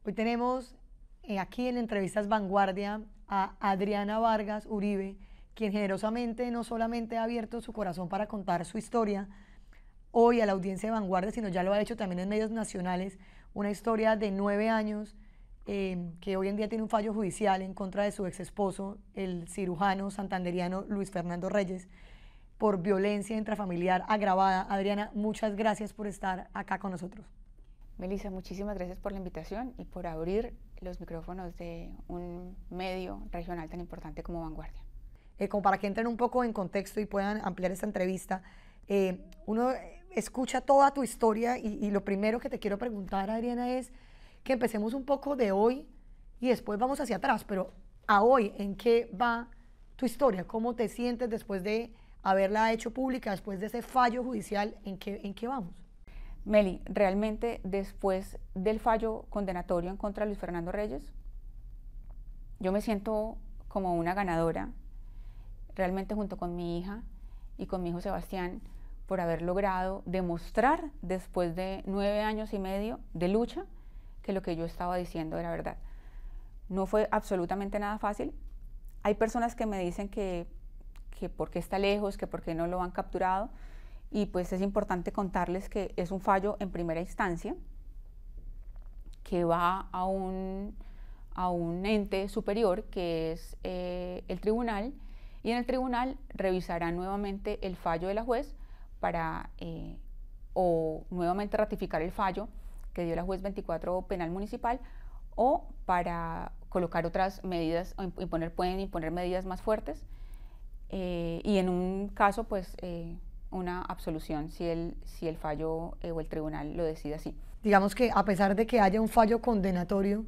Hoy tenemos aquí en Entrevistas Vanguardia a Adriana Vargas Uribe, quien generosamente no solamente ha abierto su corazón para contar su historia hoy a la audiencia de Vanguardia, sino ya lo ha hecho también en medios nacionales, una historia de 9 años que hoy en día tiene un fallo judicial en contra de su ex esposo, el cirujano santanderiano Luis Fernando Reyes, por violencia intrafamiliar agravada. Adriana, muchas gracias por estar acá con nosotros. Melissa, muchísimas gracias por la invitación y por abrir los micrófonos de un medio regional tan importante como Vanguardia. Como para que entren un poco en contexto y puedan ampliar esta entrevista, uno escucha toda tu historia y lo primero que te quiero preguntar, Adriana, es que empecemos un poco de hoy y después vamos hacia atrás, pero a hoy, ¿en qué va tu historia? ¿Cómo te sientes después de haberla hecho pública, después de ese fallo judicial? ¿En qué vamos? Meli, realmente después del fallo condenatorio en contra de Luis Fernando Reyes, yo me siento como una ganadora, realmente junto con mi hija y con mi hijo Sebastián, por haber logrado demostrar después de 9 años y medio de lucha que lo que yo estaba diciendo era verdad. No fue absolutamente nada fácil. Hay personas que me dicen que por qué está lejos, que por qué no lo han capturado, y pues es importante contarles que es un fallo en primera instancia que va a un ente superior que es el tribunal, y en el tribunal revisará nuevamente el fallo de la juez para o nuevamente ratificar el fallo que dio la juez 24 penal municipal, o para colocar otras medidas, pueden imponer medidas más fuertes, y en un caso pues una absolución si el fallo o el tribunal lo decide así. Digamos que a pesar de que haya un fallo condenatorio,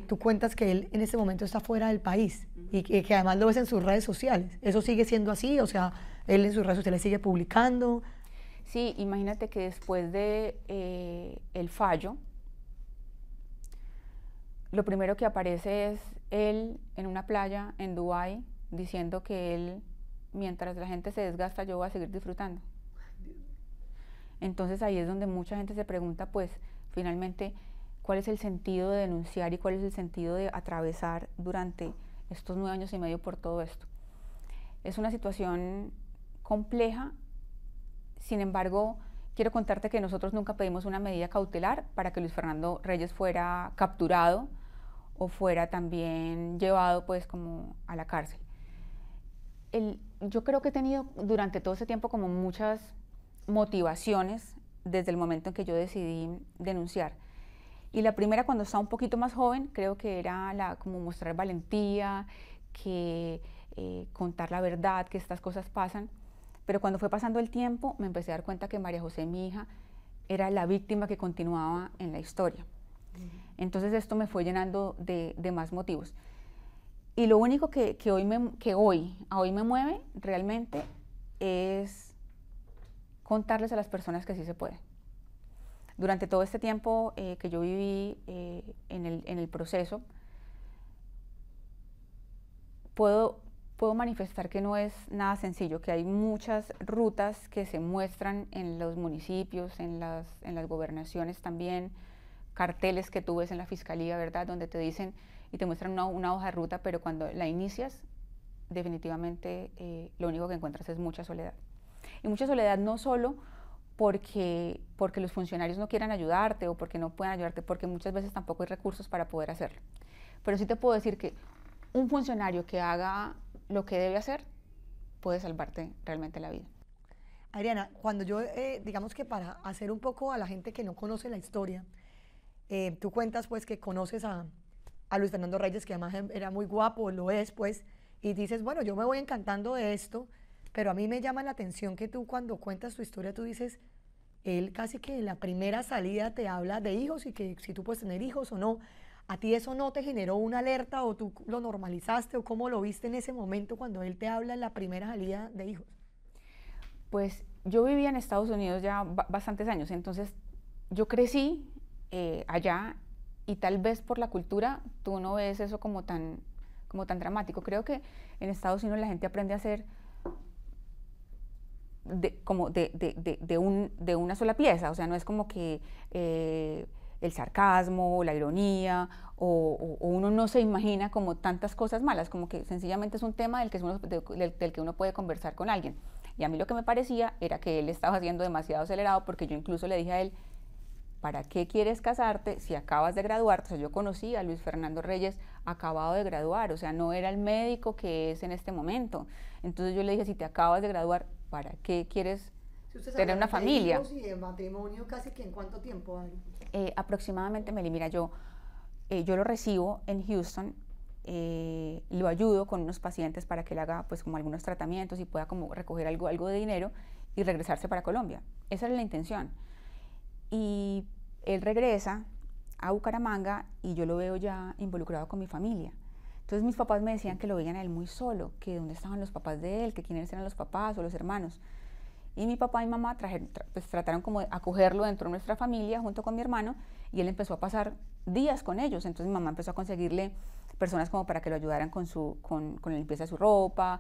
tú cuentas que él en este momento está fuera del país y que además lo ves en sus redes sociales. ¿Eso sigue siendo así? O sea, él en sus redes sociales sigue publicando. Sí, imagínate que después de el fallo, lo primero que aparece es él en una playa en Dubái diciendo que él, mientras la gente se desgasta, yo voy a seguir disfrutando. Entonces ahí es donde mucha gente se pregunta, pues, finalmente, ¿cuál es el sentido de denunciar y cuál es el sentido de atravesar durante estos 9 años y medio por todo esto? Es una situación compleja. Sin embargo, quiero contarte que nosotros nunca pedimos una medida cautelar para que Luis Fernando Reyes fuera capturado o fuera también llevado pues como a la cárcel. Yo creo que he tenido durante todo ese tiempo como muchas motivaciones desde el momento en que yo decidí denunciar. Y la primera, cuando estaba un poquito más joven, creo que era como mostrar valentía, que contar la verdad, que estas cosas pasan. Pero cuando fue pasando el tiempo, me empecé a dar cuenta que María José, mi hija, era la víctima que continuaba en la historia. Entonces esto me fue llenando de más motivos. Y lo único que hoy me mueve realmente es contarles a las personas que sí se puede. Durante todo este tiempo que yo viví en el proceso, puedo manifestar que no es nada sencillo, que hay muchas rutas que se muestran en los municipios, en las gobernaciones también, carteles que tú ves en la fiscalía, ¿verdad?, donde te dicen y te muestran una hoja de ruta, pero cuando la inicias, definitivamente lo único que encuentras es mucha soledad. Y mucha soledad no solo porque los funcionarios no quieran ayudarte o porque no puedan ayudarte, porque muchas veces tampoco hay recursos para poder hacerlo. Pero sí te puedo decir que un funcionario que haga lo que debe hacer puede salvarte realmente la vida. Adriana, cuando yo, digamos que para hacer un poco a la gente que no conoce la historia, tú cuentas pues que conoces a Luis Fernando Reyes, que además era muy guapo, lo es pues, y dices, bueno, yo me voy encantando de esto, pero a mí me llama la atención que tú cuando cuentas tu historia, tú dices, él casi que en la primera salida te habla de hijos y que si tú puedes tener hijos o no. ¿A ti eso no te generó una alerta o tú lo normalizaste o cómo lo viste en ese momento cuando él te habla en la primera salida de hijos? Pues yo vivía en Estados Unidos ya bastantes años, entonces yo crecí allá y tal vez por la cultura tú no ves eso como tan dramático. Creo que en Estados Unidos la gente aprende a ser de una sola pieza, o sea, no es como que el sarcasmo, la ironía, o uno no se imagina como tantas cosas malas, como que sencillamente es un tema del que uno puede conversar con alguien. Y a mí lo que me parecía era que él estaba siendo demasiado acelerado, porque yo incluso le dije a él, ¿para qué quieres casarte si acabas de graduarte? O sea, yo conocí a Luis Fernando Reyes acabado de graduar, o sea, no era el médico que es en este momento. Entonces yo le dije, si te acabas de graduar, ¿para qué quieres tener una familia? Hijos y de matrimonio, casi que en cuánto tiempo, Ari. Aproximadamente, Meli, mira, yo lo recibo en Houston, lo ayudo con unos pacientes para que él haga pues como algunos tratamientos y pueda como recoger algo de dinero y regresarse para Colombia. Esa era la intención. Y él regresa a Bucaramanga y yo lo veo ya involucrado con mi familia. Entonces mis papás me decían que lo veían a él muy solo, que dónde estaban los papás de él, que quiénes eran los papás o los hermanos. Y mi papá y mamá pues trataron como de acogerlo dentro de nuestra familia junto con mi hermano, y él empezó a pasar días con ellos. Entonces mi mamá empezó a conseguirle personas como para que lo ayudaran con la limpieza de su ropa,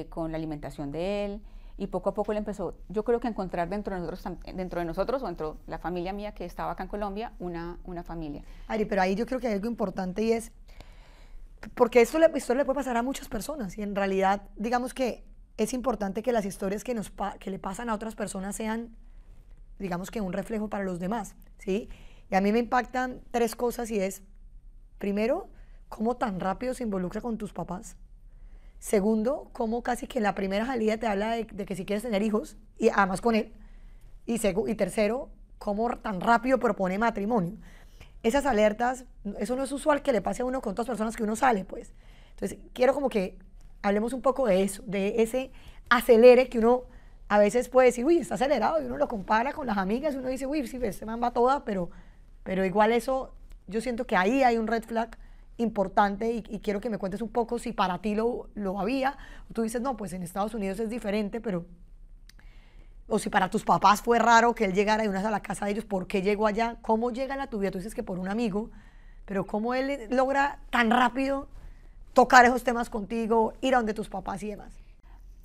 con la alimentación de él. Y poco a poco él empezó, yo creo que a encontrar dentro de nosotros o dentro de la familia mía que estaba acá en Colombia, una familia. Ari, pero ahí yo creo que hay algo importante, y es, porque esto le puede pasar a muchas personas, y en realidad, digamos que es importante que las historias que le pasan a otras personas sean, digamos que un reflejo para los demás, ¿sí? Y a mí me impactan 3 cosas, y es, primero, cómo tan rápido se involucra con tus papás. Segundo, cómo casi que en la primera salida te habla de que si quieres tener hijos, y además con él. Y tercero, cómo tan rápido propone matrimonio. Esas alertas, eso no es usual que le pase a uno con todas las personas que uno sale, pues. Entonces, quiero como que hablemos un poco de eso, de ese acelere que uno a veces puede decir, uy, está acelerado, y uno lo compara con las amigas, y uno dice, uy, sí, este man va toda, pero igual eso, yo siento que ahí hay un red flag importante, y quiero que me cuentes un poco si para ti lo había, o tú dices, no, pues en Estados Unidos es diferente, pero, o si para tus papás fue raro que él llegara de una vez a la casa de ellos, ¿por qué llegó allá? ¿Cómo llega a tu vida? Tú dices que por un amigo, pero ¿cómo él logra tan rápido tocar esos temas contigo, ir a donde tus papás y demás?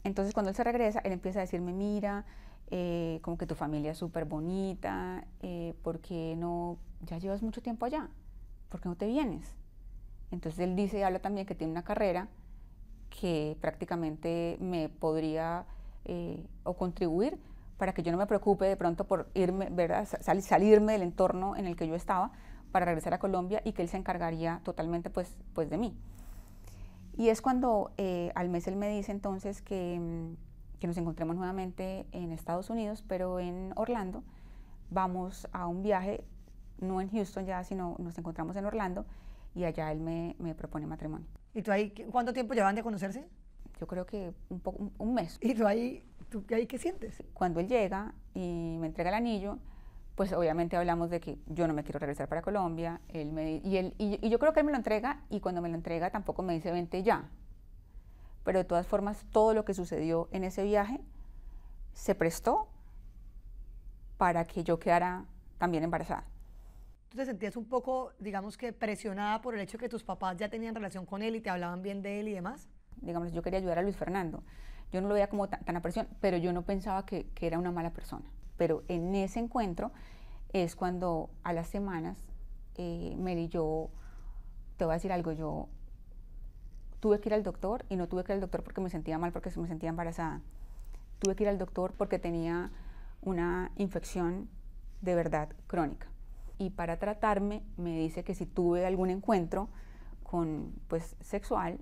Entonces cuando él se regresa, él empieza a decirme, mira, como que tu familia es súper bonita, ¿por qué no, ya llevas mucho tiempo allá? ¿Por qué no te vienes? Entonces él dice y habla también que tiene una carrera que prácticamente me podría o contribuir para que yo no me preocupe de pronto por irme, ¿verdad? Salirme del entorno en el que yo estaba para regresar a Colombia, y que él se encargaría totalmente pues de mí. Y es cuando al mes él me dice entonces que nos encontremos nuevamente en Estados Unidos, pero en Orlando. Vamos a un viaje, no en Houston ya, sino nos encontramos en Orlando, y allá él me propone matrimonio. ¿Y tú ahí, cuánto tiempo llevan de conocerse? Yo creo que un mes. ¿Y tú ahí qué sientes? Cuando él llega y me entrega el anillo, pues obviamente hablamos de que yo no me quiero regresar para Colombia, y yo creo que él me lo entrega, y cuando me lo entrega tampoco me dice vente ya. Pero de todas formas, todo lo que sucedió en ese viaje se prestó para que yo quedara también embarazada. ¿Tú te sentías un poco, digamos que presionada por el hecho de que tus papás ya tenían relación con él y te hablaban bien de él y demás? Digamos, yo quería ayudar a Luis Fernando. Yo no lo veía como tan a presión, pero yo no pensaba que era una mala persona. Pero en ese encuentro es cuando a las semanas, Mary, yo te voy a decir algo, yo tuve que ir al doctor, y no tuve que ir al doctor porque me sentía mal, porque me sentía embarazada. Tuve que ir al doctor porque tenía una infección de verdad crónica. Y para tratarme me dice que si tuve algún encuentro pues, sexual,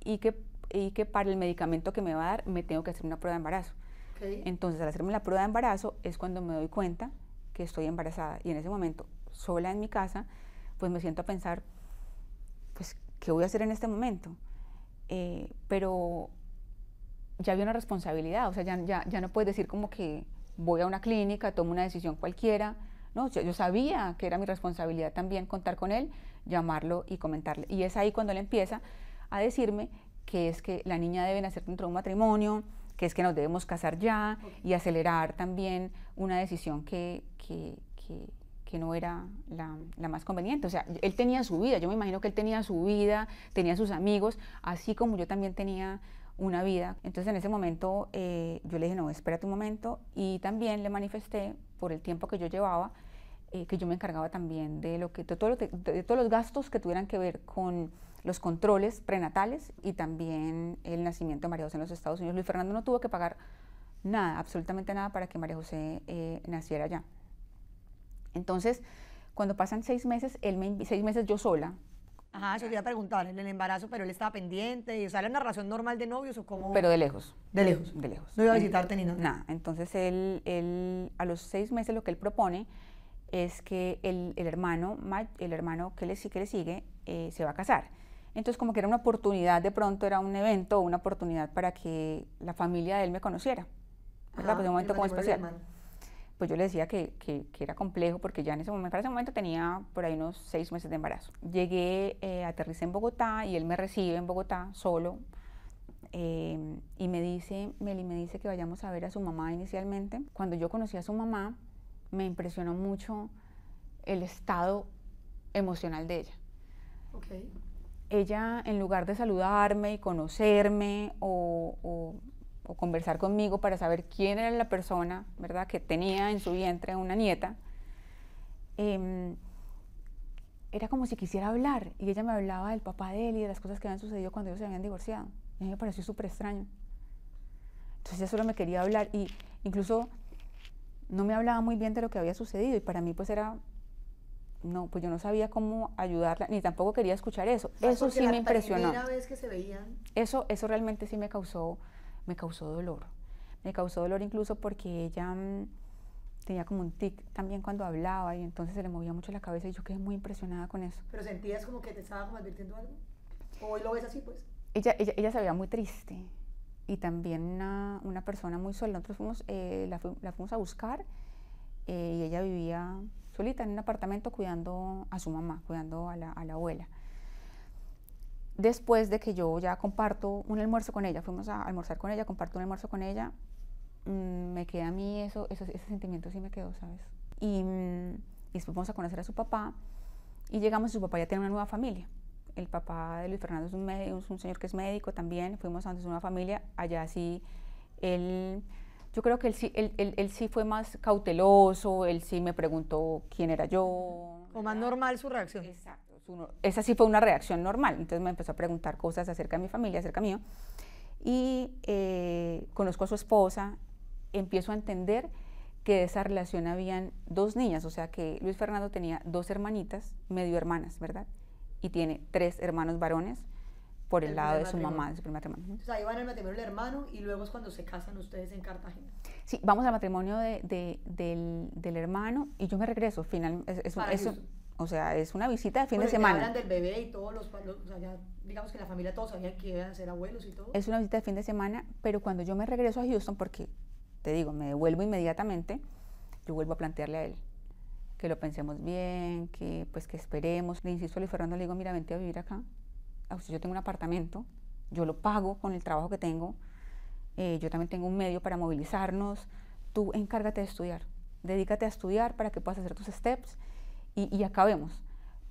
y que para el medicamento que me va a dar me tengo que hacer una prueba de embarazo. Okay. Entonces, al hacerme la prueba de embarazo es cuando me doy cuenta que estoy embarazada, y en ese momento, sola en mi casa, pues me siento a pensar, pues, ¿qué voy a hacer en este momento? Pero ya había una responsabilidad, o sea, ya no puedes decir como que voy a una clínica, tomo una decisión cualquiera. No, yo sabía que era mi responsabilidad también contar con él, llamarlo y comentarle. Y es ahí cuando él empieza a decirme que es que la niña debe nacer dentro de un matrimonio, que es que nos debemos casar ya, y acelerar también una decisión que no era la más conveniente. O sea, él tenía su vida, yo me imagino que él tenía su vida, tenía sus amigos, así como yo también tenía una vida. Entonces en ese momento yo le dije, no, espérate un momento, y también le manifesté por el tiempo que yo llevaba que yo me encargaba también de todos los gastos que tuvieran que ver con los controles prenatales y también el nacimiento de María José en los Estados Unidos. Luis Fernando no tuvo que pagar nada, absolutamente nada, para que María José naciera allá. Entonces, cuando pasan 6 meses, 6 meses yo sola. Ajá, eso te iba a preguntar, el embarazo, pero él estaba pendiente, y, o sea, ¿era una relación normal de novios o cómo? Pero de lejos. De lejos. De lejos. No iba a visitarte ni nada. Nada. Entonces, él a los 6 meses lo que él propone es que el hermano que le sigue se va a casar. Entonces, como que era una oportunidad, de pronto era un evento, una oportunidad para que la familia de él me conociera. ¿Verdad? Pues de un momento como especial. Pues yo le decía que era complejo, porque ya para ese momento tenía por ahí unos 6 meses de embarazo. Llegué, aterricé en Bogotá y él me recibe en Bogotá solo, y me dice que vayamos a ver a su mamá inicialmente. Cuando yo conocí a su mamá, me impresionó mucho el estado emocional de ella. Okay. Ella, en lugar de saludarme y conocerme o conversar conmigo para saber quién era la persona, ¿verdad?, que tenía en su vientre una nieta, era como si quisiera hablar, y ella me hablaba del papá de él y de las cosas que habían sucedido cuando ellos se habían divorciado. Y a mí me pareció súper extraño. Entonces ella solo me quería hablar, y incluso no me hablaba muy bien de lo que había sucedido, y para mí pues era, no, pues yo no sabía cómo ayudarla, ni tampoco quería escuchar eso. Eso sí me impresionó. La primera vez que se veían. Eso realmente sí me causó dolor. Me causó dolor incluso porque ella tenía como un tic también cuando hablaba, y entonces se le movía mucho la cabeza, y yo quedé muy impresionada con eso. ¿Pero sentías como que te estaba como advirtiendo algo? ¿O hoy lo ves así, pues? Ella se veía muy triste, y también una persona muy sola. Nosotros la fuimos a buscar, y ella vivía solita en un apartamento cuidando a su mamá, cuidando a la abuela. Después de que yo ya comparto un almuerzo con ella, fuimos a almorzar con ella, comparto un almuerzo con ella, me queda a mí ese sentimiento sí me quedó, ¿sabes? Y después vamos a conocer a su papá, y llegamos, y su papá ya tiene una nueva familia. El papá de Luis Fernando es un señor que es médico también. Fuimos a donde su nueva familia, allá sí, yo creo que él sí fue más cauteloso, él sí me preguntó quién era yo. O más normal su reacción. Exacto. Esa sí fue una reacción normal. Entonces me empezó a preguntar cosas acerca de mi familia, acerca mío, y conozco a su esposa, empiezo a entender que de esa relación habían 2 niñas, o sea que Luis Fernando tenía 2 hermanitas, medio hermanas, ¿verdad? Y tiene 3 hermanos varones por el lado de su mamá, de su primer matrimonio. O sea, ahí van al matrimonio del hermano, y luego es cuando se casan ustedes en Cartagena. Sí, vamos al matrimonio del hermano, y yo me regreso. O sea, es una visita de fin de semana. Hablan del bebé y todos o sea, ya, digamos que la familia todos sabían que iban a ser abuelos y todo. Es una visita de fin de semana, pero cuando yo me regreso a Houston, porque te digo, me devuelvo inmediatamente, yo vuelvo a plantearle a él que lo pensemos bien, que pues que esperemos. Le insisto a Luis Fernando, le digo, mira, vente a vivir acá. Yo tengo un apartamento, yo lo pago con el trabajo que tengo, yo también tengo un medio para movilizarnos, tú encárgate de estudiar, dedícate a estudiar para que puedas hacer tus steps, y acabemos,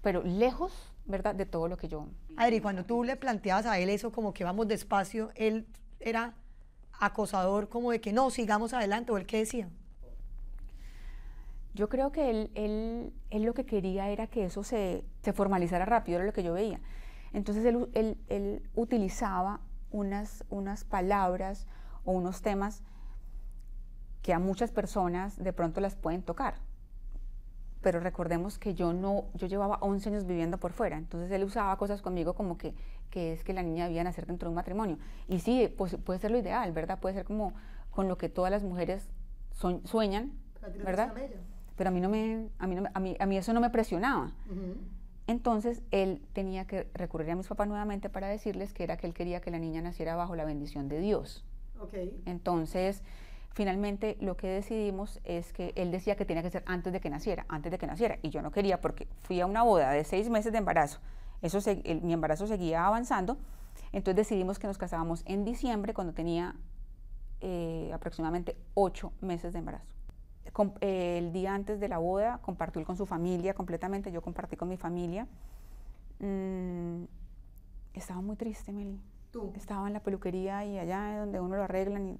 pero lejos, ¿verdad?, de todo lo que yo... Adri, cuando tú le planteabas a él eso, como que vamos despacio, ¿él era acosador, como de que no, sigamos adelante, o él qué decía? Yo creo que él lo que quería era que eso se formalizara rápido, era lo que yo veía. Entonces él utilizaba unas palabras o unos temas que a muchas personas de pronto las pueden tocar. Pero recordemos que yo llevaba 11 años viviendo por fuera, entonces él usaba cosas conmigo como que es que la niña debía nacer dentro de un matrimonio. Y sí, pues, puede ser lo ideal, ¿verdad? Puede ser como con lo que todas las mujeres sueñan, ¿verdad? Pero a mí eso no me presionaba. Entonces él tenía que recurrir a mis papás nuevamente para decirles que él quería que la niña naciera bajo la bendición de Dios. Okay. Entonces, finalmente lo que decidimos es que él decía que tenía que ser antes de que naciera, y yo no quería, porque fui a una boda de 6 meses de embarazo, mi embarazo seguía avanzando. Entonces decidimos que nos casábamos en diciembre, cuando tenía aproximadamente 8 meses de embarazo. El día antes de la boda compartió él con su familia completamente, yo compartí con mi familia. Estaba muy triste, Meli. ¿Tú? Estaba en la peluquería, y allá donde uno lo arreglan,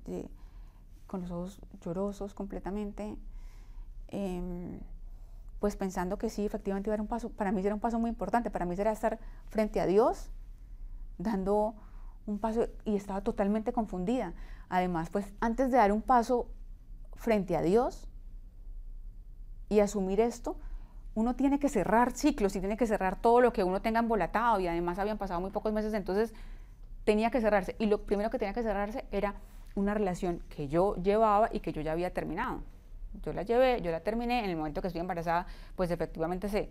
con los ojos llorosos completamente. pues pensando que sí, efectivamente iba a dar un paso, para mí era un paso muy importante, para mí era estar frente a Dios, dando un paso, y estaba totalmente confundida. Además, pues antes de dar un paso frente a Dios y asumir esto, uno tiene que cerrar ciclos y tiene que cerrar todo lo que uno tenga embolatado, y además habían pasado muy pocos meses, entonces tenía que cerrarse, y lo primero que tenía que cerrarse era una relación que yo llevaba y que yo ya había terminado. Yo la llevé, yo la terminé, en el momento que estoy embarazada, pues efectivamente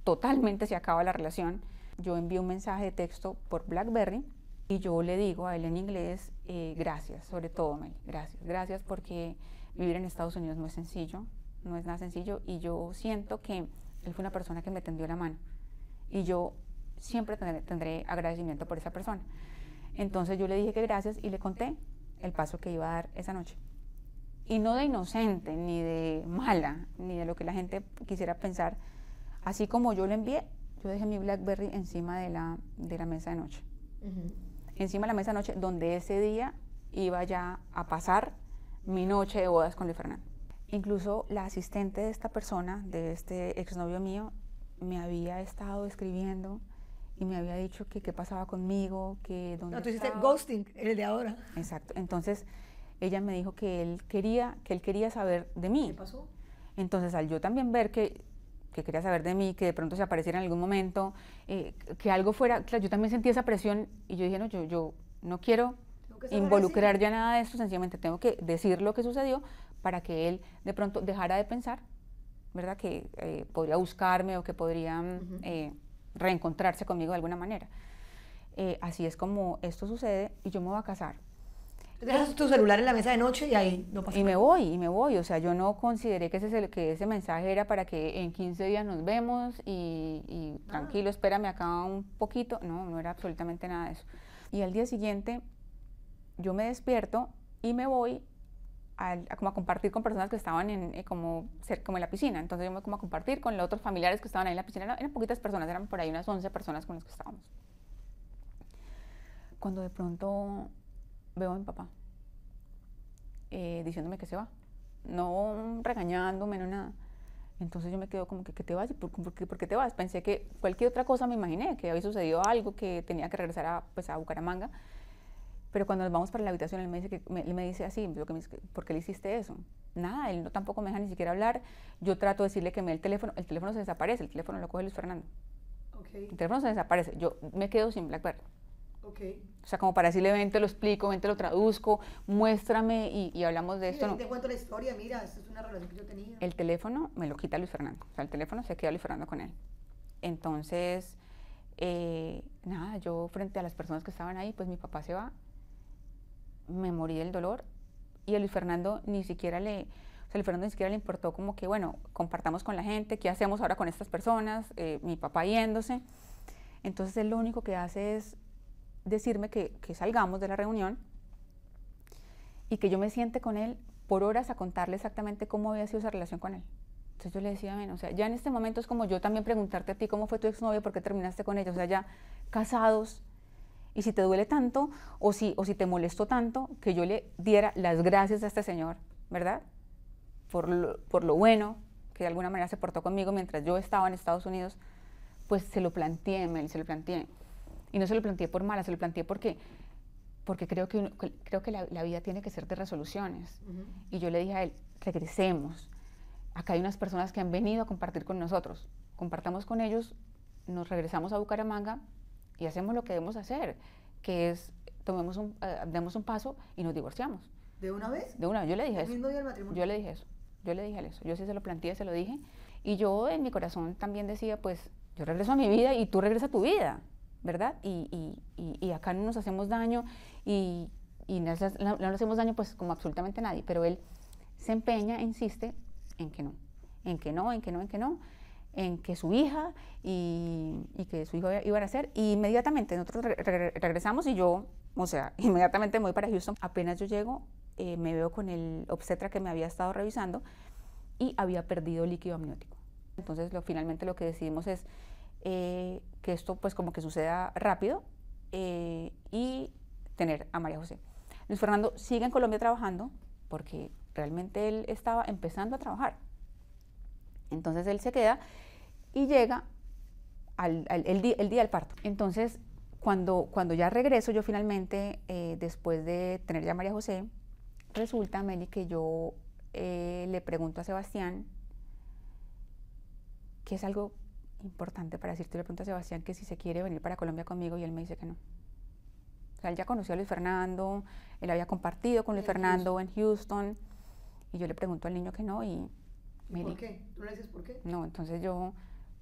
totalmente se acaba la relación. Yo envío un mensaje de texto por BlackBerry y yo le digo a él en inglés, gracias, sobre todo, Mel, gracias porque vivir en Estados Unidos no es sencillo, no es nada sencillo, y yo siento que él fue una persona que me tendió la mano y yo siempre tendré agradecimiento por esa persona. Entonces yo le dije que gracias y le conté el paso que iba a dar esa noche. Y no de inocente, ni de mala, ni de lo que la gente quisiera pensar. Así como yo le envié, yo dejé mi BlackBerry encima de la mesa de noche. Encima de la mesa de noche, donde ese día iba ya a pasar mi noche de bodas con Luis Fernando. Incluso la asistente de esta persona, de este exnovio mío, me había estado escribiendo y me había dicho que qué pasaba conmigo, que dónde No, tú hiciste estaba. ghosting, el de ahora. Exacto. Entonces ella me dijo que él quería saber de mí. ¿Qué pasó? Entonces al yo también ver que quería saber de mí, que de pronto se apareciera en algún momento, que algo fuera, claro, yo también sentí esa presión y yo dije, no, yo no quiero involucrar ya nada de esto, sencillamente tengo que decir lo que sucedió para que él de pronto dejara de pensar, ¿verdad? Que podría buscarme o que podría reencontrarse conmigo de alguna manera. Así es como esto sucede y yo me voy a casar. Dejas tu celular en la mesa de noche y ahí no pasa nada. Y me voy, o sea, yo no consideré que ese mensaje era para que en 15 días nos vemos y tranquilo, espérame acá un poquito. No, no era absolutamente nada de eso. Y al día siguiente yo me despierto y me voy como a compartir con personas que estaban como en la piscina. Entonces yo me voy como a compartir con los otros familiares que estaban ahí en la piscina. Eran poquitas personas, eran por ahí unas 11 personas con las que estábamos. Cuando de pronto veo a mi papá diciéndome que se va, no regañándome, no nada. Entonces yo me quedo como que ¿qué te vas? ¿Por qué te vas? Pensé que cualquier otra cosa, me imaginé que había sucedido algo, que tenía que regresar a Bucaramanga. Pero cuando nos vamos para la habitación, él me dice así, ¿por qué le hiciste eso? Nada, él tampoco me deja ni siquiera hablar. Yo trato de decirle que me dé el teléfono se desaparece, el teléfono lo coge Luis Fernando. Okay. El teléfono se desaparece, yo me quedo sin BlackBerry. Okay. O sea, como para decirle, ven, te lo explico, ven, te lo traduzco, muéstrame y hablamos de esto. No. Te cuento la historia, mira, esta es una relación que yo tenía. El teléfono me lo quita Luis Fernando, o sea, el teléfono se queda Luis Fernando con él. Entonces, nada, yo frente a las personas que estaban ahí, pues mi papá se va, me morí del dolor, y a Luis Fernando ni siquiera le importó como que, bueno, compartamos con la gente, ¿qué hacemos ahora con estas personas? Mi papá yéndose. Entonces él lo único que hace es decirme que salgamos de la reunión y que yo me siente con él por horas a contarle exactamente cómo había sido esa relación con él. Entonces yo le decía, bueno, o sea, ya en este momento es como yo también preguntarte a ti cómo fue tu exnovia, por qué terminaste con ella, o sea, ya casados, y si te duele tanto o si te molestó tanto, que yo le diera las gracias a este señor, ¿verdad? Por lo bueno que de alguna manera se portó conmigo mientras yo estaba en Estados Unidos, pues se lo planteé, Mel, se lo planteé. Y no se lo planteé por mala, se lo planteé porque creo que la vida tiene que ser de resoluciones. Y yo le dije a él, regresemos. Acá hay unas personas que han venido a compartir con nosotros. Compartamos con ellos, nos regresamos a Bucaramanga y hacemos lo que debemos hacer, que es demos un paso y nos divorciamos. ¿De una vez? De una vez, yo le dije eso. ¿El mismo día del matrimonio? Yo le dije eso. Yo sí se lo planteé, se lo dije. Y yo en mi corazón también decía, pues, yo regreso a mi vida y tú regresas a tu vida, ¿verdad? Y acá no nos hacemos daño y no nos hacemos daño pues como absolutamente nadie, pero él se empeña, insiste en que no, en que su hija y que su hijo iba a nacer. Y inmediatamente nosotros regresamos y yo, o sea, inmediatamente me voy para Houston. Apenas yo llego, me veo con el obstetra que me había estado revisando y había perdido líquido amniótico. Entonces finalmente lo que decidimos es que esto pues como que suceda rápido y tener a María José. Luis Fernando sigue en Colombia trabajando porque realmente él estaba empezando a trabajar. Entonces él se queda y llega el día del parto. Entonces, cuando ya regreso yo finalmente, después de tener ya a María José, resulta, Meli, que yo le pregunto a Sebastián, que es algo importante para decirte, le pregunto a Sebastián que si se quiere venir para Colombia conmigo y él me dice que no. O sea, él ya conoció a Luis Fernando, él había compartido con Luis Fernando en Houston, y yo le pregunto al niño que no y... ¿Por qué? ¿Tú le dices por qué? No, entonces yo,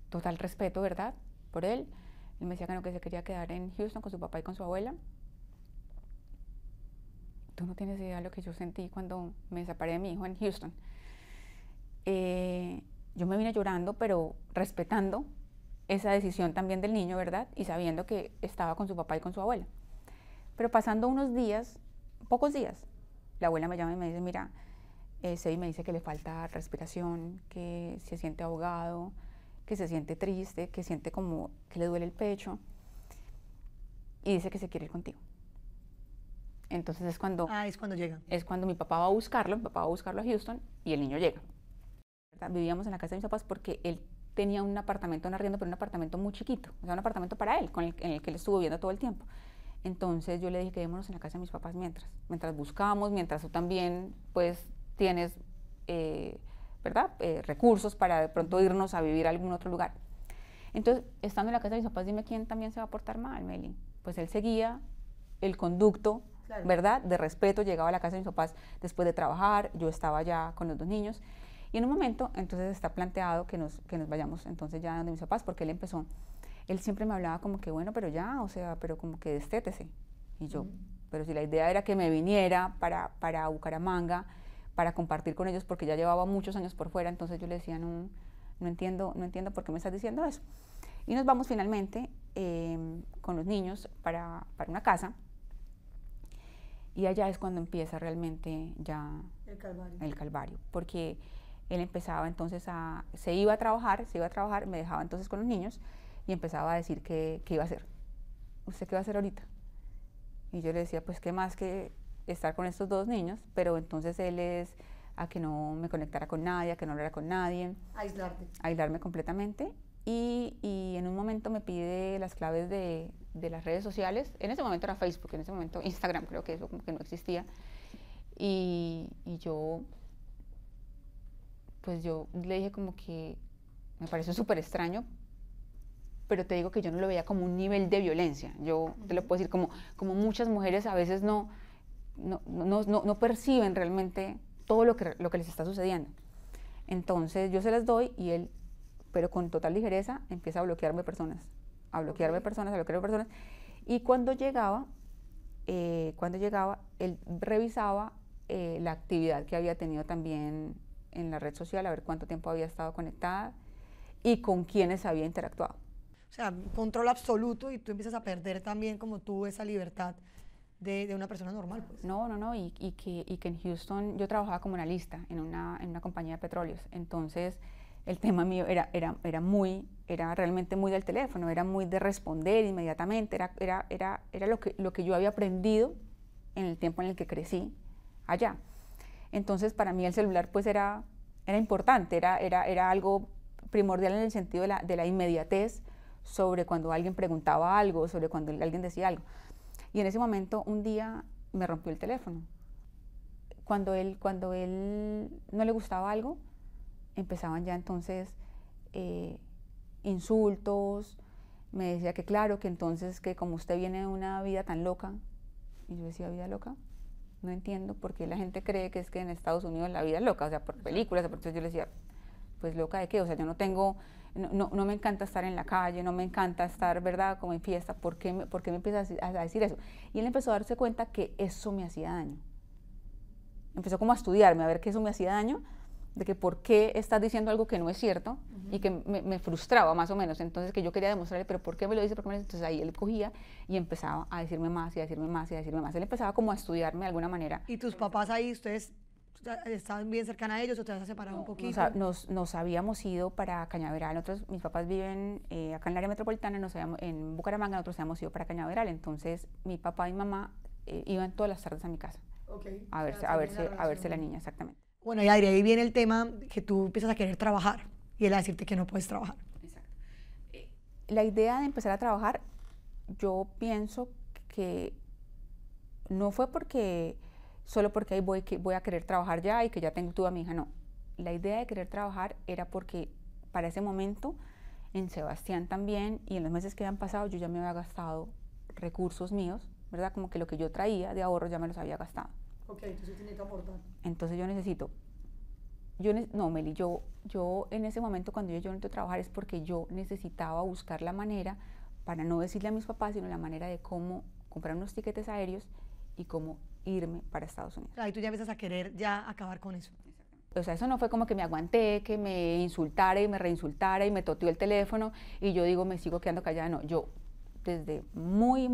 total respeto, ¿verdad?, por él. Él me decía que no, que se quería quedar en Houston con su papá y con su abuela. Tú no tienes idea de lo que yo sentí cuando me separé de mi hijo en Houston. Yo me vine llorando, pero respetando esa decisión también del niño, ¿verdad? Y sabiendo que estaba con su papá y con su abuela. Pero pasando unos días, pocos días, la abuela me llama y me dice, mira, Sebi me dice que le falta respiración, que se siente ahogado, que se siente triste, que siente como que le duele el pecho, y dice que se quiere ir contigo. Entonces es cuando... es cuando llega. Es cuando mi papá va a buscarlo a Houston y el niño llega. ¿Verdad? Vivíamos en la casa de mis papás porque él tenía un apartamento en arriendo, pero un apartamento muy chiquito, o sea, un apartamento para él, en el que él estuvo viviendo todo el tiempo. Entonces yo le dije, quedémonos en la casa de mis papás mientras buscamos, mientras tú también, pues, tienes, ¿verdad?, recursos para de pronto irnos a vivir a algún otro lugar. Entonces, estando en la casa de mis papás, dime quién también se va a portar mal, Meli. Pues él seguía el conducto, claro, ¿verdad?, de respeto, llegaba a la casa de mis papás después de trabajar, yo estaba ya con los 2 niños, y en un momento, entonces está planteado que nos vayamos entonces ya donde mis papás, porque él siempre me hablaba como que, bueno, pero ya, o sea, pero como que destétese. Y yo, pero si la idea era que me viniera para Bucaramanga, para compartir con ellos, porque ya llevaba muchos años por fuera, entonces yo le decía, no entiendo por qué me estás diciendo eso. Y nos vamos finalmente con los niños para una casa, y allá es cuando empieza realmente ya el calvario, porque él empezaba entonces se iba a trabajar, me dejaba entonces con los niños, y empezaba a decir qué iba a hacer. ¿Usted qué va a hacer ahorita? Y yo le decía, pues qué más que estar con estos 2 niños, pero entonces él es a que no me conectara con nadie, a que no hablara con nadie. Aislarme completamente. Y en un momento me pide las claves de las redes sociales. En ese momento era Facebook, en ese momento Instagram, creo que eso como que no existía. Y yo le dije como que me pareció súper extraño, pero te digo que yo no lo veía como un nivel de violencia. Yo te lo puedo decir, como muchas mujeres a veces no perciben realmente todo lo que les está sucediendo. Entonces yo se las doy y él, pero con total ligereza, empieza a bloquearme personas, y cuando llegaba, él revisaba la actividad que había tenido también en la red social, a ver cuánto tiempo había estado conectada y con quiénes había interactuado. O sea, control absoluto, y tú empiezas a perder también como tú esa libertad de una persona normal, pues. No, y que en Houston yo trabajaba como analista en una compañía de petróleos, entonces el tema mío era realmente muy del teléfono, era muy de responder inmediatamente, era lo que yo había aprendido en el tiempo en el que crecí allá. Entonces para mí el celular pues era importante, era algo primordial en el sentido de la inmediatez, sobre cuando alguien preguntaba algo, sobre cuando alguien decía algo. Y en ese momento, un día, me rompió el teléfono. Cuando él no le gustaba algo, empezaban ya entonces insultos, me decía que claro, que entonces, que como usted viene de una vida tan loca, y yo decía, ¿vida loca? No entiendo por qué la gente cree que es que en Estados Unidos la vida es loca, o sea, por películas. Entonces yo le decía, pues loca de qué, o sea, yo no me encanta estar en la calle, no me encanta estar, ¿verdad?, como en fiesta. ¿Por qué me empiezas a decir eso? Y él empezó a darse cuenta que eso me hacía daño. Empezó como a estudiarme, a ver que eso me hacía daño, de que por qué estás diciendo algo que no es cierto, y que me frustraba más o menos. Entonces que yo quería demostrarle, pero ¿por qué me lo dice? Entonces ahí él cogía y empezaba a decirme más y a decirme más y a decirme más. Él empezaba como a estudiarme de alguna manera. ¿Y tus papás ahí, ustedes estaban bien cercanos a ellos o te vas a separar un poquito? Nos habíamos ido para Cañaveral. Mis papás viven acá en el área metropolitana, en Bucaramanga, nosotros habíamos ido para Cañaveral. Entonces mi papá y mamá iban todas las tardes a mi casa. A verse la niña, exactamente. Bueno, y Adri, ahí viene el tema que tú empiezas a querer trabajar y él a decirte que no puedes trabajar. Exacto. La idea de empezar a trabajar, yo pienso que no fue solo porque ahí voy a querer trabajar ya y que ya tuve a mi hija, no. La idea de querer trabajar era porque para ese momento en Sebastián también y en los meses que habían pasado yo ya me había gastado recursos míos, ¿verdad? Como que lo que yo traía de ahorro ya me los había gastado. Ok, entonces tienes que aportar. Entonces yo necesito, no, Meli, yo en ese momento cuando yo necesito trabajar es porque yo necesitaba buscar la manera para no decirle a mis papás, sino la manera de cómo comprar unos tiquetes aéreos y cómo irme para Estados Unidos. Ahí tú ya empiezas a querer ya acabar con eso. O sea, eso no fue como que me aguanté, que me insultara y me reinsultara y me toteó el teléfono y yo digo, me sigo quedando callada. No, yo desde muy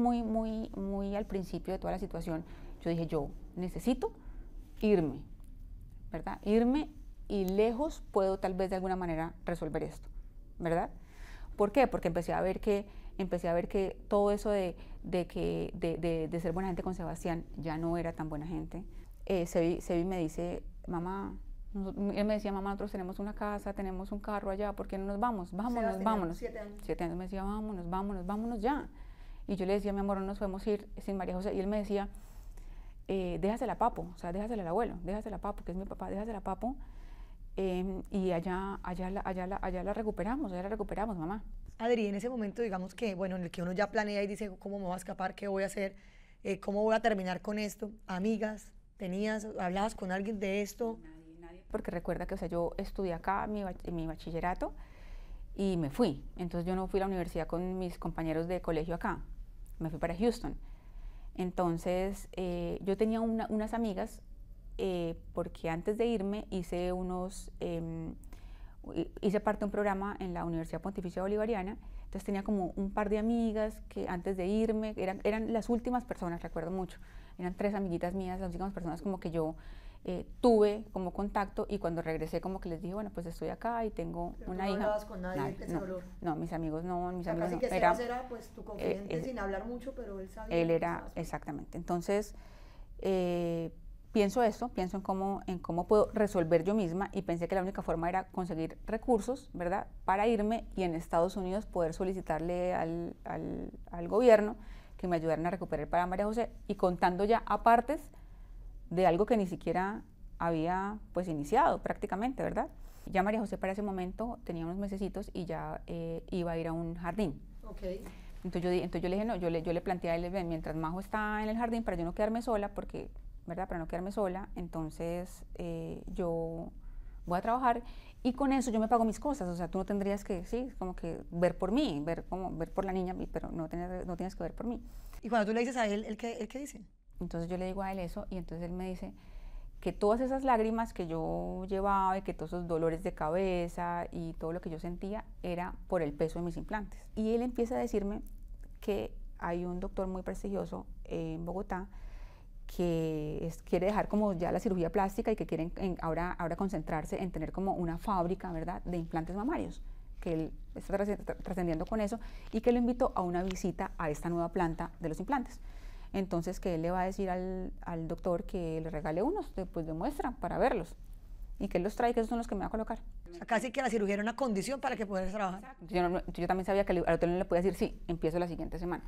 al principio de toda la situación, yo dije, yo necesito irme, ¿verdad? Irme y lejos puedo tal vez de alguna manera resolver esto, ¿verdad? ¿Por qué? Porque empecé a ver que todo eso de ser buena gente con Sebastián ya no era tan buena gente. Sebi me dice, mamá, él me decía, mamá, nosotros tenemos una casa, tenemos un carro allá, ¿por qué no nos vamos? Vámonos. 7 años. 7 años me decía, vámonos ya. Y yo le decía, mi amor, no nos podemos ir sin María José. Y él me decía, déjasela a Papo, o sea, déjasela al abuelo, déjasela a Papo, que es mi papá, déjasela a Papo. Y allá la recuperamos, mamá. Adri, en ese momento, digamos que, bueno, en el que uno ya planea y dice, ¿cómo me voy a escapar? ¿Qué voy a hacer? ¿Cómo voy a terminar con esto? ¿Amigas? ¿Hablabas con alguien de esto? Nadie. Porque recuerda que, o sea, yo estudié acá mi bachillerato y me fui. Entonces yo no fui a la universidad con mis compañeros de colegio acá, me fui para Houston. Entonces yo tenía unas amigas porque antes de irme hice parte de un programa en la Universidad Pontificia Bolivariana, entonces tenía como un par de amigas que antes de irme, eran las últimas personas, recuerdo mucho, eran 3 amiguitas mías, las últimas personas como que yo tuve como contacto y cuando regresé como que les dije, bueno, pues estoy acá y tengo una hija. ¿No hablabas con nadie de ese dolor? No, mis amigos no, Casi que Sebas era pues tu confidente sin hablar mucho, pero él sabía. Él era, exactamente, entonces pienso en cómo puedo resolver yo misma y pensé que la única forma era conseguir recursos, ¿verdad?, para irme y en Estados Unidos poder solicitarle al gobierno que me ayudaran a recuperar para María José y contando ya apartes de algo que ni siquiera había pues iniciado prácticamente, ¿verdad? Ya María José para ese momento tenía unos mesecitos y ya iba a ir a un jardín. Okay. Entonces yo le dije, no, yo le planteé a él, mientras Majo está en el jardín, para yo no quedarme sola, porque, ¿verdad? Para no quedarme sola, entonces yo voy a trabajar y con eso yo me pago mis cosas, o sea, tú no tendrías que, sí, como que ver por mí, ver por la niña, pero no tienes que ver por mí. Y cuando tú le dices a él, ¿él qué dice? Entonces yo le digo a él eso y entonces él me dice que todas esas lágrimas que yo llevaba y que todos esos dolores de cabeza y todo lo que yo sentía era por el peso de mis implantes. Y él empieza a decirme que hay un doctor muy prestigioso en Bogotá que quiere dejar como ya la cirugía plástica y que quieren ahora concentrarse en tener como una fábrica, ¿verdad?, de implantes mamarios, que él está trascendiendo con eso y que lo invitó a una visita a esta nueva planta de los implantes. Entonces que él le va a decir al doctor que le regale unos de muestra para verlos y que él los trae, que esos son los que me va a colocar. O sea, casi que la cirugía era una condición para que pudieras trabajar. Yo también sabía que al hotel no le podía decir, sí, empiezo la siguiente semana.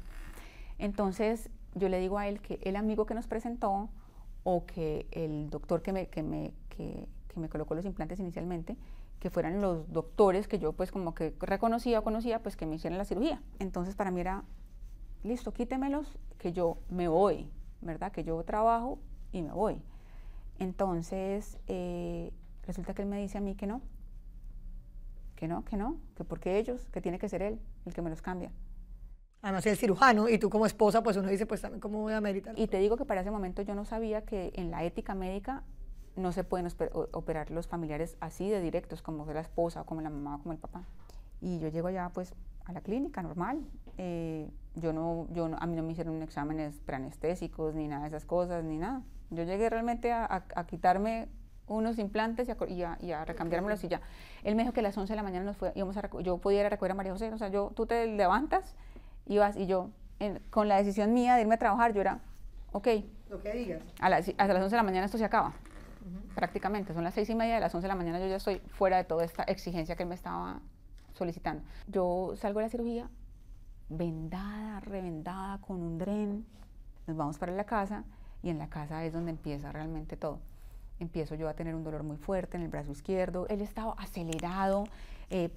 Entonces yo le digo a él que el amigo que nos presentó o que el doctor que me colocó los implantes inicialmente, que fueran los doctores que yo pues como que reconocía o conocía, pues que me hicieran la cirugía. Entonces para mí era, listo, quítemelos, que yo me voy, ¿verdad? Que yo trabajo y me voy. Entonces, resulta que él me dice a mí que no, que porque ellos, que tiene que ser él el que me los cambia. Además, el cirujano y tú como esposa, pues uno dice, pues también, ¿cómo voy a meritar? Y te digo que para ese momento yo no sabía que en la ética médica no se pueden operar los familiares así de directos, como de la esposa, o como la mamá, o como el papá. Y yo llego allá, pues, a la clínica normal. A mí no me hicieron exámenes preanestésicos, ni nada de esas cosas, ni nada. Yo llegué realmente a quitarme unos implantes y a recambiármelos y ya. Él me dijo que a las 11 de la mañana yo podía ir a recoger a María José. O sea, tú te levantas y vas, y yo, con la decisión mía de irme a trabajar, yo era, ok. Lo que digas. Hasta las 11 de la mañana esto se acaba. prácticamente. Son las 6:30, de las 11 de la mañana yo ya estoy fuera de toda esta exigencia que él me estaba solicitando. Yo salgo de la cirugía vendada, revendada, con un dren, nos vamos para la casa y en la casa es donde empieza realmente todo. Empiezo yo a tener un dolor muy fuerte en el brazo izquierdo, él estaba acelerado,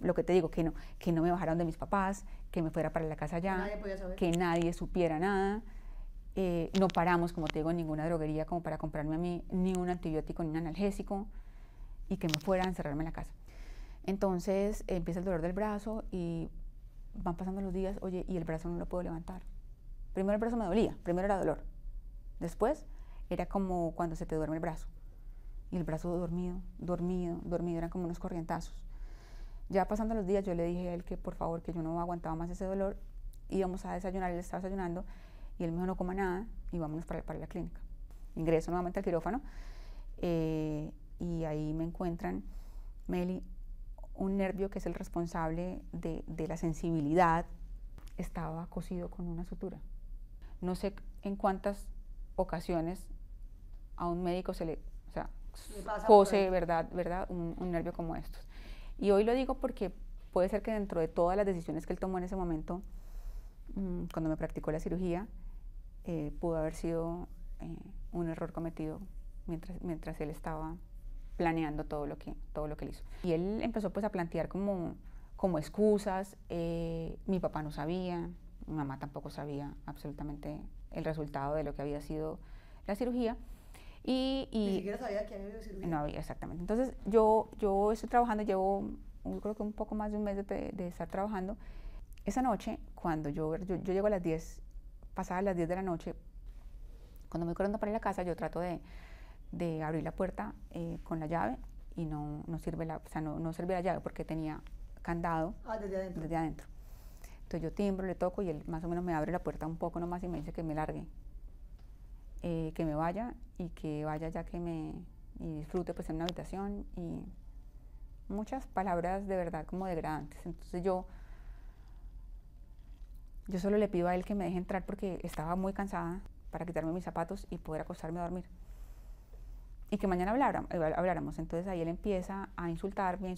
lo que te digo, que no me bajaran de mis papás, que me fuera para la casa ya, Nadie podía saber. que nadie supiera nada. No paramos, como te digo, en ninguna droguería como para comprarme a mí ni un antibiótico ni un analgésico y que me fuera a encerrarme en la casa. Entonces empieza el dolor del brazo y van pasando los días, oye, y el brazo no lo puedo levantar. Primero el brazo me dolía, primero era dolor. Después era como cuando se te duerme el brazo. Y el brazo dormido, dormido, dormido, eran como unos corrientazos. Ya pasando los días yo le dije a él que por favor, que yo no aguantaba más ese dolor. Íbamos a desayunar, él estaba desayunando y él me dijo no coma nada y vámonos para la clínica. Ingreso nuevamente al quirófano y ahí me encuentran, Meli, un nervio que es el responsable de la sensibilidad, estaba cosido con una sutura. No sé en cuántas ocasiones a un médico se le cose, ¿verdad? Un nervio como estos. Y hoy lo digo porque puede ser que dentro de todas las decisiones que él tomó en ese momento, cuando me practicó la cirugía, pudo haber sido un error cometido mientras él estaba planeando todo lo que él hizo. Y él empezó pues a plantear como excusas, mi papá no sabía, mi mamá tampoco sabía absolutamente el resultado de lo que había sido la cirugía. Ni siquiera sabía que había habido cirugía. No había, exactamente. Entonces yo estoy trabajando, llevo creo que un poco más de un mes de estar trabajando. Esa noche, cuando yo llego a las 10, pasadas las 10 de la noche, cuando me voy corriendo para la casa, yo trato de abrir la puerta con la llave y no sirve no servía la llave porque tenía candado desde adentro. Entonces yo timbro, le toco y él más o menos me abre la puerta un poco nomás y me dice que me largue, que me vaya y que vaya ya y disfrute pues en una habitación y muchas palabras de verdad como degradantes. Entonces yo solo le pido a él que me deje entrar porque estaba muy cansada para quitarme mis zapatos y poder acostarme a dormir. Y que mañana habláramos. Entonces ahí él empieza a insultarme,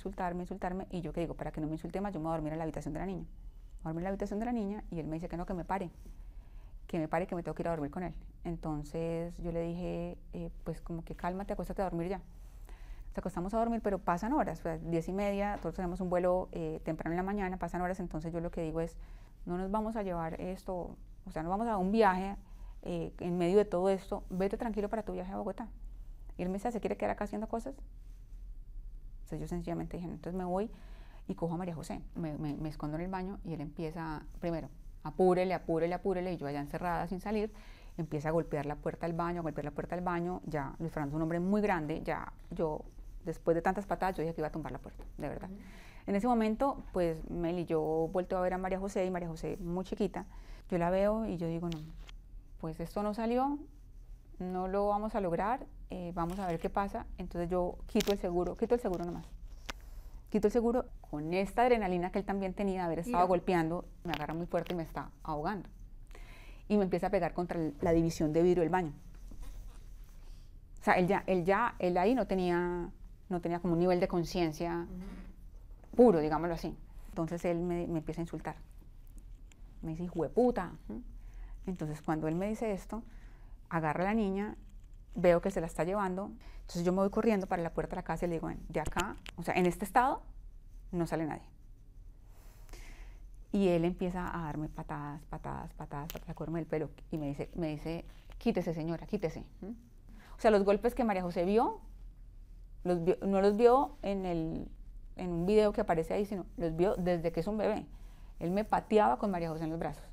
y yo que digo, para que no me insulte más, yo me voy a dormir en la habitación de la niña. Me voy a dormir en la habitación de la niña y él me dice que no, que me pare, que me tengo que ir a dormir con él. Entonces yo le dije, pues como que cálmate, acuéstate a dormir ya. Nos acostamos a dormir, pero pasan horas, pues 10:30, nosotros tenemos un vuelo temprano en la mañana, pasan horas, entonces yo lo que digo es, no nos vamos a llevar esto, o sea, no vamos a un viaje en medio de todo esto, vete tranquilo para tu viaje a Bogotá. Y él me dice, ¿se quiere quedar acá haciendo cosas? Entonces yo sencillamente dije, entonces me voy y cojo a María José, me escondo en el baño y él empieza, primero, apúrele, y yo allá encerrada sin salir, empieza a golpear la puerta del baño, ya Luis Fernando es un hombre muy grande, ya yo, después de tantas patadas, yo dije que iba a tumbar la puerta, de verdad. En ese momento, pues Meli, yo vuelto a ver a María José, y María José muy chiquita, yo la veo y yo digo, no, pues esto no salió, no lo vamos a lograr, vamos a ver qué pasa. Entonces yo quito el seguro nomás. Quito el seguro con esta adrenalina que él también tenía de haber estado golpeando, me agarra muy fuerte y me está ahogando. Y me empieza a pegar contra la división de vidrio del baño. O sea, él ahí no tenía como un nivel de conciencia puro, digámoslo así. Entonces él me empieza a insultar. Me dice, hijo de puta. Entonces cuando él me dice esto, agarra a la niña, veo que se la está llevando, entonces yo me voy corriendo para la puerta de la casa y le digo, de acá, o sea, en este estado, no sale nadie. Y él empieza a darme patadas, a cogerme el pelo y me dice, quítese señora, quítese. O sea, los golpes que María José vio, no los vio en un video que aparece ahí, sino los vio desde que es un bebé. Él me pateaba con María José en los brazos.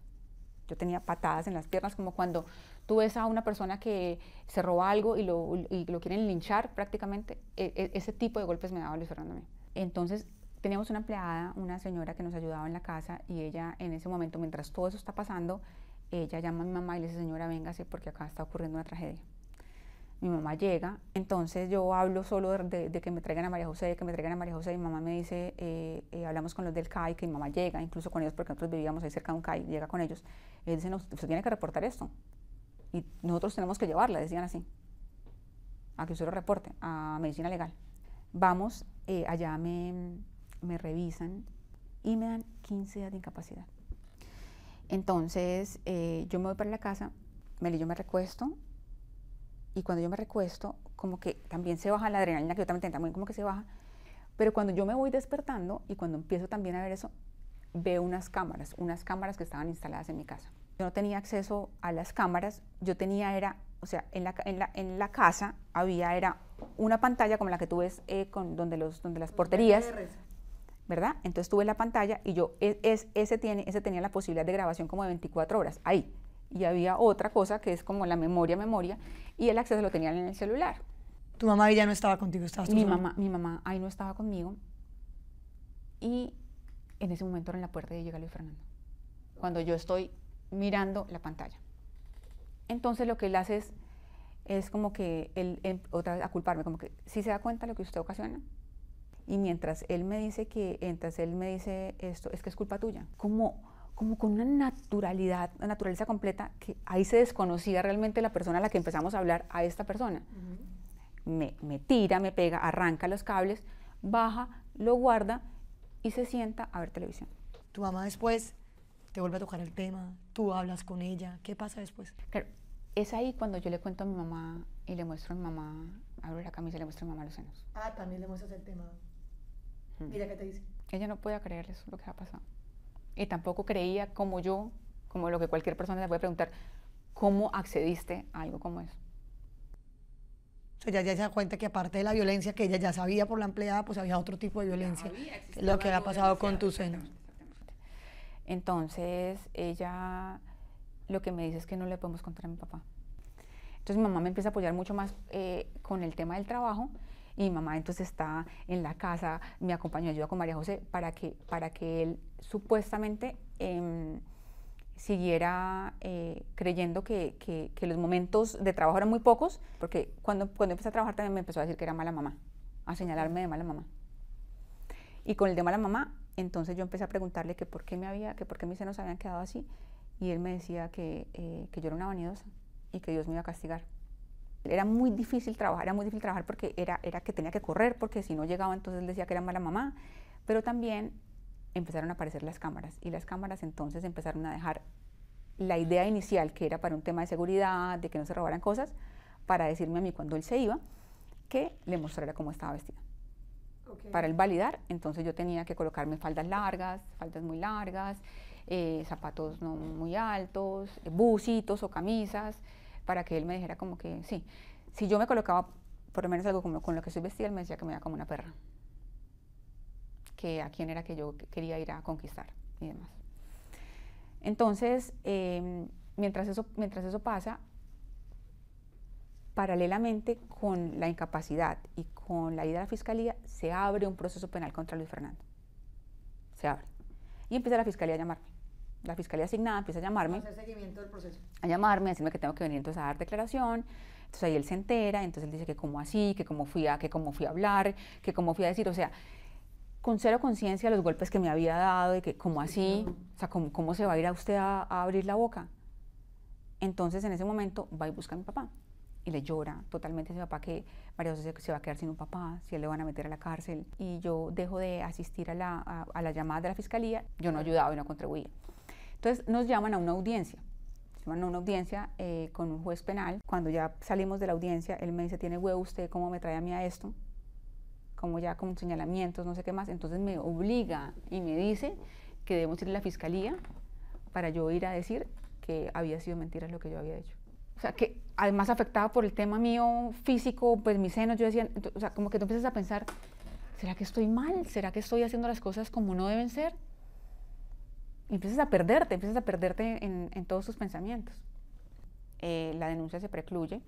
Yo tenía patadas en las piernas, como cuando tú ves a una persona que se roba algo y lo quieren linchar prácticamente. Ese tipo de golpes me daba Luis Fernando a mí. Entonces, teníamos una empleada, una señora que nos ayudaba en la casa, y ella en ese momento, mientras todo eso está pasando, ella llama a mi mamá y le dice, señora, véngase porque acá está ocurriendo una tragedia. Mi mamá llega, entonces yo hablo solo de que me traigan a María José, y mi mamá me dice, hablamos con los del CAI, que mi mamá llega, incluso con ellos, porque nosotros vivíamos ahí cerca de un CAI, llega con ellos, y dicen, no, usted tiene que reportar esto, y nosotros tenemos que llevarla, decían así. a que usted lo reporte a medicina legal. Vamos, allá me revisan y me dan 15 días de incapacidad. Entonces yo me voy para la casa, yo me recuesto, y cuando yo me recuesto, como que también se baja la adrenalina, que yo también como que se baja, pero cuando yo me voy despertando y cuando empiezo también a ver eso, veo unas cámaras que estaban instaladas en mi casa. Yo no tenía acceso a las cámaras, yo tenía o sea, en la casa era una pantalla como la que tú ves donde las porterías, ¿verdad? Entonces tuve la pantalla y ese tenía la posibilidad de grabación como de 24 horas, ahí. Y había otra cosa que es como la memoria, y el acceso lo tenían en el celular. ¿Tu mamá ahí ya no estaba contigo? ¿Estabas tú sola? Mi mamá ahí no estaba conmigo, y en ese momento en la puerta llega Luis Fernando, cuando yo estoy mirando la pantalla. Entonces lo que él hace es como que él otra vez a culparme, como que ¿sí se da cuenta de lo que usted ocasiona? Y mientras él me dice esto, es que es culpa tuya, como con una naturaleza completa, que ahí se desconocía realmente la persona a la que empezamos a hablar, a esta persona. Me tira, me pega, arranca los cables, baja, lo guarda y se sienta a ver televisión. Tu mamá después te vuelve a tocar el tema, tú hablas con ella, ¿qué pasa después? Claro, es ahí cuando yo le cuento a mi mamá y le muestro a mi mamá, abro la camisa y le muestro a mi mamá los senos. Ah, también le muestras el tema. Mira qué te dice. Ella no podía creer eso, lo que ha pasado. Y tampoco creía como lo que cualquier persona le puede preguntar, ¿cómo accediste a algo como eso? O sea, ya se da cuenta que aparte de la violencia que ella ya sabía por la empleada, pues había otro tipo de violencia, lo que había pasado con tus senos. Entonces, ella lo que me dice es que no le podemos contar a mi papá. Entonces mi mamá me empieza a apoyar mucho más con el tema del trabajo, y mi mamá entonces está en la casa, me acompaña, ayuda con María José para que él supuestamente siguiera creyendo que los momentos de trabajo eran muy pocos, porque cuando empecé a trabajar también me empezó a decir que era mala mamá, a señalarme de mala mamá. Y con el de mala mamá, entonces yo empecé a preguntarle que por qué mis senos habían quedado así, y él me decía que yo era una vanidosa y que Dios me iba a castigar. Era muy difícil trabajar porque era que tenía que correr, porque si no llegaba entonces él decía que era mala mamá, pero también empezaron a aparecer las cámaras, y las cámaras entonces empezaron a dejar la idea inicial, que era para un tema de seguridad, de que no se robaran cosas, para decirme a mí cuando él se iba, que le mostrara cómo estaba vestida. Okay. Para él validar, entonces yo tenía que colocarme faldas muy largas, zapatos no muy altos, bucitos o camisas, para que él me dijera como que sí. Si yo me colocaba por lo menos algo como con lo que estoy vestida, él me decía que me veía como una perra, que a quién era que yo quería ir a conquistar y demás. Entonces, mientras eso pasa, paralelamente con la incapacidad y con la ida a la fiscalía, se abre un proceso penal contra Luis Fernando. Se abre. Y empieza la fiscalía a llamarme. La fiscalía asignada empieza a llamarme. A hacer seguimiento del proceso. A llamarme, a decirme que tengo que venir entonces a dar declaración. Entonces ahí él se entera, entonces él dice que cómo así, que cómo fui a hablar, que cómo fui a decir, o sea, con cero conciencia de los golpes que me había dado, de que cómo así, o sea, cómo se va a ir a usted a abrir la boca. Entonces en ese momento va y busca a mi papá y le llora totalmente a mi papá que María José se va a quedar sin un papá, si él le van a meter a la cárcel, y yo dejo de asistir a la llamada de la fiscalía, yo no ayudaba y no contribuía. Entonces nos llaman a una audiencia, con un juez penal. Cuando ya salimos de la audiencia, él me dice, ¿tiene huevo usted cómo me trae a mí a esto? Como ya con señalamientos, no sé qué más. Entonces me obliga y me dice que debemos ir a la fiscalía para yo ir a decir que había sido mentira lo que yo había hecho. O sea, que además afectaba por el tema mío físico, pues mis senos, yo decía, o sea, como que tú empiezas a pensar, ¿será que estoy mal? ¿Será que estoy haciendo las cosas como no deben ser? Y empiezas a perderte en todos tus pensamientos. La denuncia se precluye,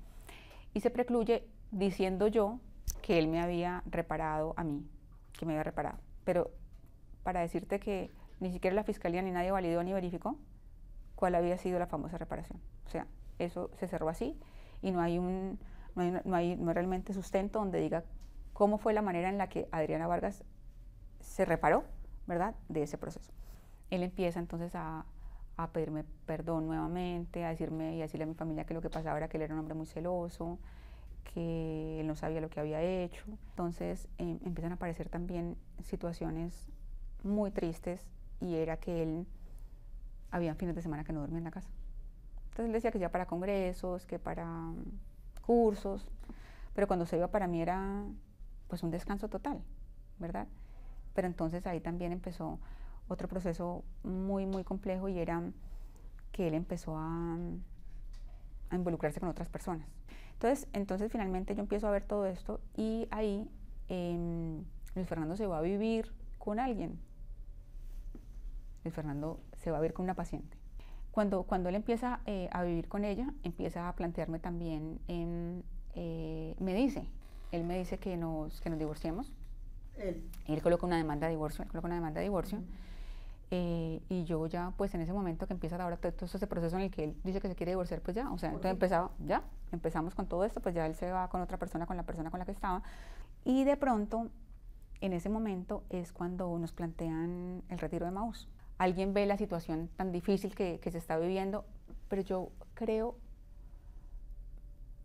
y se precluye diciendo yo que él me había reparado a mí, que me había reparado. Pero para decirte que ni siquiera la fiscalía ni nadie validó ni verificó cuál había sido la famosa reparación. O sea, eso se cerró así, y no hay realmente sustento donde diga cómo fue la manera en la que Adriana Vargas se reparó, ¿verdad?, de ese proceso. Él empieza entonces a pedirme perdón nuevamente, a decirle a mi familia que lo que pasaba era que él era un hombre muy celoso, que él no sabía lo que había hecho. Entonces empiezan a aparecer también situaciones muy tristes, y era que él había fines de semana que no dormía en la casa. Entonces él decía que ya para congresos, que para cursos, pero cuando se iba para mí era pues un descanso total, ¿verdad? Pero entonces ahí también empezó otro proceso muy, muy complejo, y era que él empezó a involucrarse con otras personas. Entonces finalmente yo empiezo a ver todo esto, y ahí Luis Fernando se va a vivir con alguien. Luis Fernando se va a vivir con una paciente. Cuando él empieza a vivir con ella, empieza a plantearme también, él me dice que nos divorciemos. Él coloca una demanda de divorcio, y yo ya, pues en ese momento que empieza ahora todo ese proceso en el que él dice que se quiere divorciar, pues ya, o sea, entonces empezamos con todo esto, pues ya él se va con otra persona, con la persona con la que estaba, y de pronto, en ese momento es cuando nos plantean el retiro de Emaús. Alguien ve la situación tan difícil que se está viviendo, pero yo creo,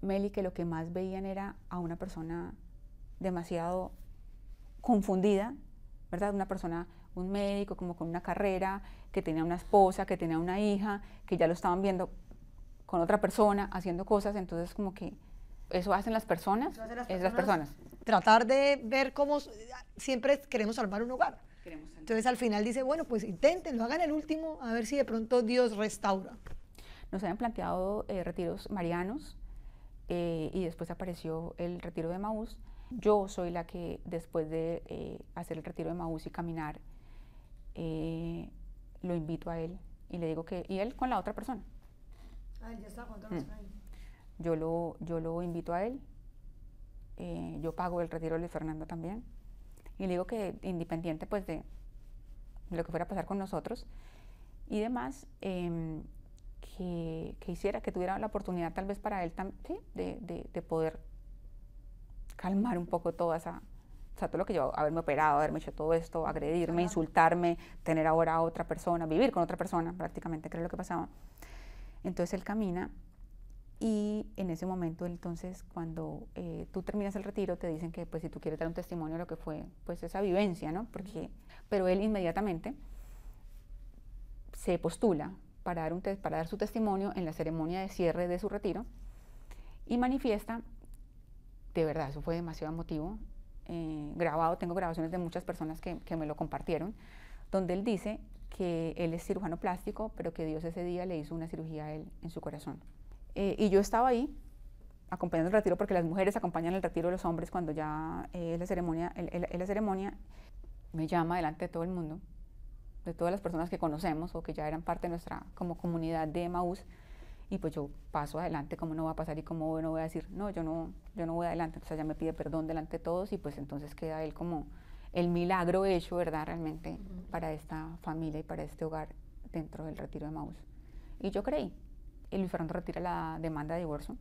Meli, que lo que más veían era a una persona demasiado confundida, ¿verdad? Una persona, un médico como con una carrera, que tenía una esposa, que tenía una hija, que ya lo estaban viendo con otra persona haciendo cosas. Entonces como que eso hacen las personas, las personas. Tratar de ver cómo siempre queremos salvar un hogar. Entonces al final dice, bueno, pues inténtenlo, hagan el último, a ver si de pronto Dios restaura. Nos habían planteado retiros marianos, y después apareció el retiro de Emaús. Yo soy la que, después de hacer el retiro de Emaús y caminar, lo invito a él y le digo que, y él con la otra persona. Ya está, ¿cuánto nos trae? Yo lo invito a él, yo pago el retiro de Luis Fernando también, y le digo que independiente pues de lo que fuera a pasar con nosotros y demás, que hiciera, que tuviera la oportunidad tal vez para él ¿sí? de poder calmar un poco toda esa, o sea, todo lo que yo, haberme operado, haberme hecho todo esto, agredirme, insultarme, tener ahora a otra persona, vivir con otra persona prácticamente, que era lo que pasaba. Entonces él camina, y en ese momento, entonces, cuando tú terminas el retiro, te dicen que pues si tú quieres dar un testimonio de lo que fue pues esa vivencia, ¿no? Pero él inmediatamente se postula para dar su testimonio en la ceremonia de cierre de su retiro, y manifiesta, de verdad, eso fue demasiado emotivo, grabado, tengo grabaciones de muchas personas que me lo compartieron, donde él dice que él es cirujano plástico, pero que Dios ese día le hizo una cirugía a él en su corazón. Y yo estaba ahí acompañando el retiro, porque las mujeres acompañan el retiro de los hombres cuando ya es la ceremonia. La ceremonia me llama delante de todo el mundo, de todas las personas que conocemos o que ya eran parte de nuestra como comunidad de Emaús, y pues yo paso adelante, cómo no va a pasar y cómo no voy a decir, no, yo no voy adelante. Entonces ella me pide perdón delante de todos, y pues entonces queda él como el milagro hecho, ¿verdad? Realmente para esta familia y para este hogar dentro del retiro de Emaús. Y yo creí. Y Luis Fernando retira la demanda de divorcio,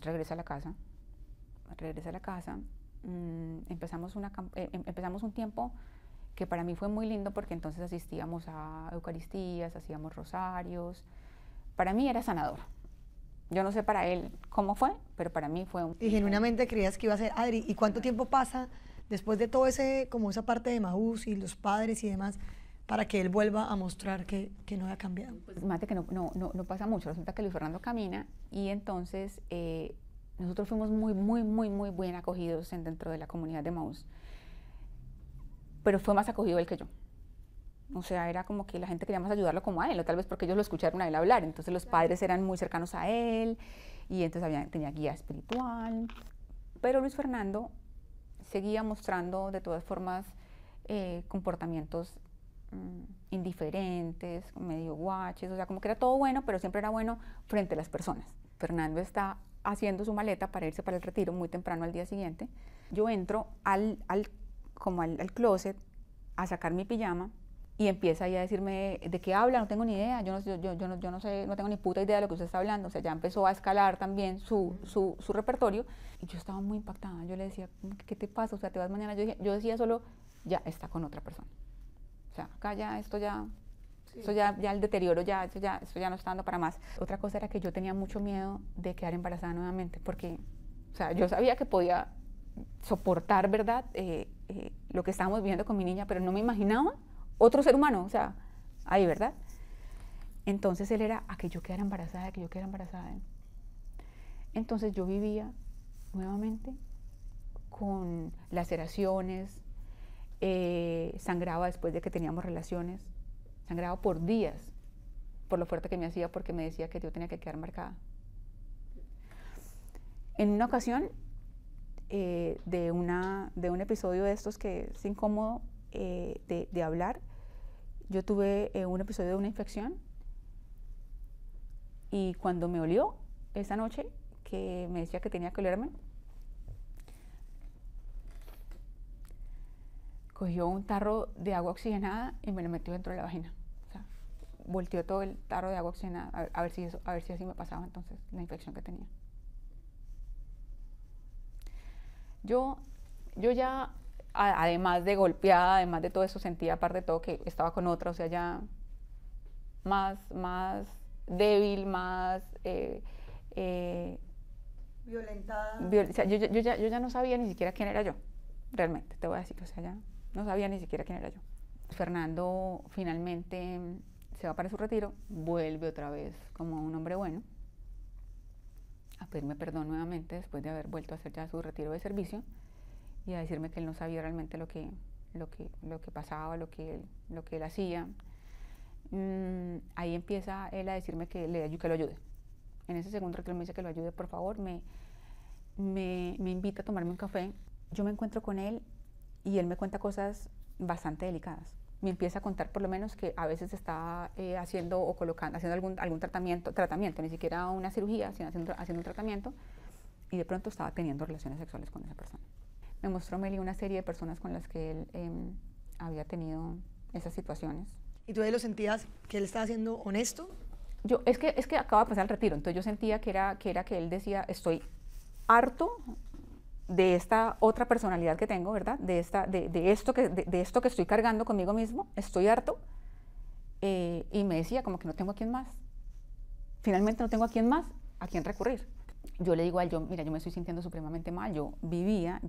regresa a la casa, empezamos un tiempo que para mí fue muy lindo, porque entonces asistíamos a eucaristías, hacíamos rosarios. Para mí era sanador. Yo no sé para él cómo fue, pero para mí fue un... Y genuinamente creías que iba a ser, Adri, ¿y cuánto tiempo pasa después de todo como esa parte de Emaús y los padres y demás, para que él vuelva a mostrar que no había cambiado? Pues, mate que no pasa mucho. Resulta que Luis Fernando camina, y entonces nosotros fuimos muy, muy, muy, muy bien acogidos dentro de la comunidad de Emaús. Pero fue más acogido él que yo. O sea, era como que la gente quería más ayudarlo como a él, o tal vez porque ellos lo escucharon a él hablar. Entonces los padres eran muy cercanos a él, y entonces tenía guía espiritual. Pero Luis Fernando seguía mostrando de todas formas comportamientos indiferentes, medio guaches, o sea, como que era todo bueno, pero siempre era bueno frente a las personas. Fernando está haciendo su maleta para irse para el retiro muy temprano al día siguiente. Yo entro al closet a sacar mi pijama, y empieza ahí a decirme, ¿de qué habla? No tengo ni idea, yo no sé, no tengo ni puta idea de lo que usted está hablando. O sea, ya empezó a escalar también su repertorio, y yo estaba muy impactada. Yo le decía, ¿qué te pasa? O sea, te vas mañana. Yo decía solo, ya está con otra persona. O sea, acá ya, esto ya Sí. Eso ya el deterioro, eso ya no está dando para más. Otra cosa era que yo tenía mucho miedo de quedar embarazada nuevamente, porque, o sea, yo sabía que podía soportar, ¿verdad? Lo que estábamos viviendo con mi niña, pero no me imaginaba otro ser humano, o sea, ahí, ¿verdad? Entonces él era a que yo quedara embarazada, que yo quedara embarazada. Entonces yo vivía nuevamente con laceraciones, sangraba después de que teníamos relaciones, sangraba por días, por lo fuerte que me hacía, porque me decía que yo tenía que quedar marcada. En una ocasión, de un episodio de estos que es incómodo de hablar, yo tuve un episodio de una infección, y cuando me olió esa noche, que me decía que tenía que olerme, cogió un tarro de agua oxigenada y me lo metió dentro de la vagina. O sea, volteó todo el tarro de agua oxigenada a ver si así me pasaba entonces la infección que tenía. Yo ya, además de golpeada, además de todo eso, sentía aparte de todo que estaba con otra, o sea, ya más débil, más violentada. O sea, yo ya no sabía ni siquiera quién era yo, realmente, te voy a decir, o sea, ya no sabía ni siquiera quién era yo. Fernando finalmente se va para su retiro, vuelve otra vez como un hombre bueno, a pedirme perdón nuevamente después de haber vuelto a hacer ya su retiro de servicio y a decirme que él no sabía realmente lo que pasaba, lo que él hacía. Ahí empieza él a decirme que lo ayude. En ese segundo retiro me dice que lo ayude, por favor, me invita a tomarme un café. Yo me encuentro con él y él me cuenta cosas bastante delicadas. Me empieza a contar por lo menos que a veces está haciendo o haciendo algún tratamiento, ni siquiera una cirugía, sino haciendo un tratamiento, y de pronto estaba teniendo relaciones sexuales con esa persona. Me mostró Meli una serie de personas con las que él había tenido esas situaciones. ¿Y tú ahí lo sentías que él estaba siendo honesto? Es que acaba de pasar el retiro, entonces yo sentía que él decía, estoy harto de esta otra personalidad que tengo, ¿verdad? De esto que estoy cargando conmigo mismo, estoy harto. Y me decía como que no tengo a quién más. Finalmente no tengo a quién más, a quién recurrir. Yo le digo a él, mira, yo me estoy sintiendo supremamente mal. Yo vivía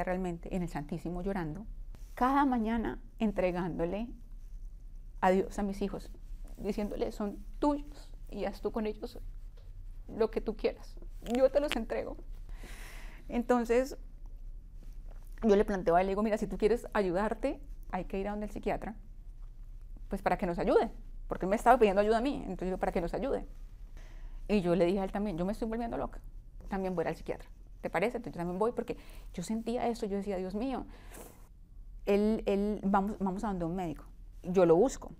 realmente en el Santísimo llorando, cada mañana entregándole a Dios a mis hijos, diciéndole, son tuyos y haz tú con ellos lo que tú quieras. Yo te los entrego. Entonces, yo le planteo a él, le digo, mira, si tú quieres ayudarte, hay que ir a donde el psiquiatra, pues para que nos ayude, porque él me estaba pidiendo ayuda a mí, entonces yo, para que nos ayude. Y yo le dije a él también, yo me estoy volviendo loca, también voy al psiquiatra, ¿te parece? Entonces yo también voy, porque yo sentía eso, yo decía, Dios mío, vamos a donde un médico. Yo lo busco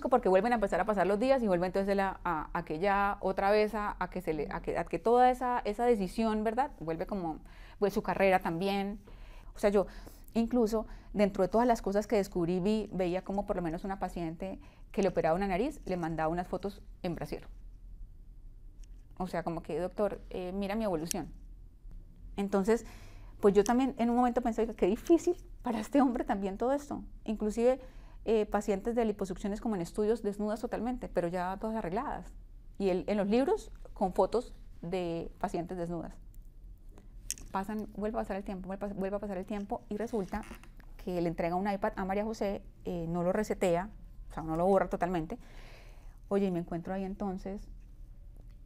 porque vuelven a empezar a pasar los días y vuelve entonces a que ya otra vez a que toda esa decisión, ¿verdad? Vuelve como, pues su carrera también. O sea, yo incluso dentro de todas las cosas que descubrí, veía como por lo menos una paciente que le operaba una nariz, le mandaba unas fotos en brasier. O sea, como que, doctor, mira mi evolución. Entonces, pues yo también en un momento pensé que qué difícil para este hombre también todo esto. Inclusive pacientes de liposucciones como en estudios desnudas totalmente, pero ya todas arregladas. Y él en los libros con fotos de pacientes desnudas. Vuelve a pasar el tiempo y resulta que le entrega un iPad a María José, no lo resetea, o sea, no lo borra totalmente. Oye, y me encuentro ahí entonces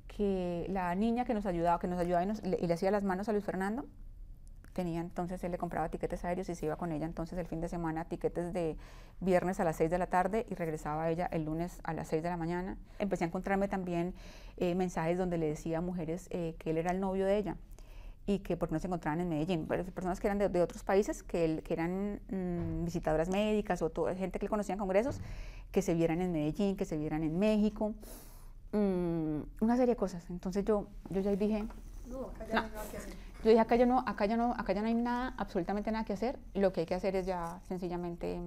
que la niña que nos ayudaba y le hacía las manos a Luis Fernando, entonces él le compraba tiquetes aéreos y se iba con ella entonces el fin de semana, tiquetes de viernes a las 6 de la tarde y regresaba ella el lunes a las 6 de la mañana. Empecé a encontrarme también mensajes donde le decía a mujeres que él era el novio de ella y que porque no se encontraban en Medellín, pero personas que eran de otros países, que eran visitadoras médicas o gente que él conocía en congresos, que se vieran en Medellín, que se vieran en México, una serie de cosas. Entonces yo ya dije, no, acá ya no hay nada que hacer. Yo dije, acá ya no hay nada, absolutamente nada que hacer. Lo que hay que hacer es ya sencillamente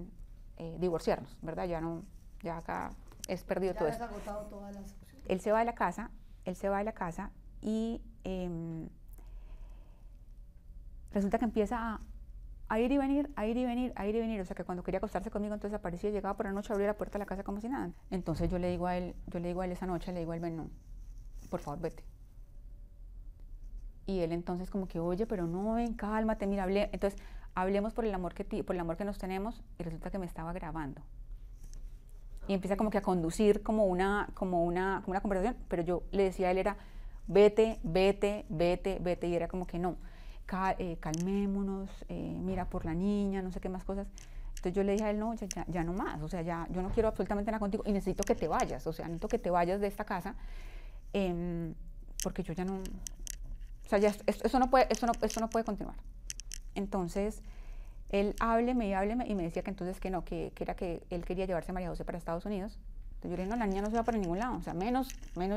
divorciarnos, ¿verdad? Ya acá es perdido todo esto. Agotado todas las opciones. Él se va de la casa y resulta que empieza a ir y venir, a ir y venir, a ir y venir. O sea, que cuando quería acostarse conmigo, entonces aparecía, llegaba por la noche, abría la puerta de la casa como si nada. Entonces yo le digo a él esa noche, le digo a él, ven, no, por favor, vete. Y él entonces como que, oye, pero no, ven, cálmate, mira, entonces hablemos por el amor que nos tenemos, y resulta que me estaba grabando. Y empieza como que a conducir como una conversación, pero yo le decía a él era, vete, vete, vete, vete, y era como que no, calmémonos, mira por la niña, no sé qué más cosas. Entonces yo le dije a él, no, ya no más, o sea, ya, yo no quiero absolutamente nada contigo y necesito que te vayas, o sea, necesito que te vayas de esta casa, porque yo ya no, o sea, ya esto no puede continuar. Entonces, él hábleme y me decía que entonces que no, que era que él quería llevarse a María José para Estados Unidos. Entonces yo le dije, no, la niña no se va para ningún lado, o sea, menos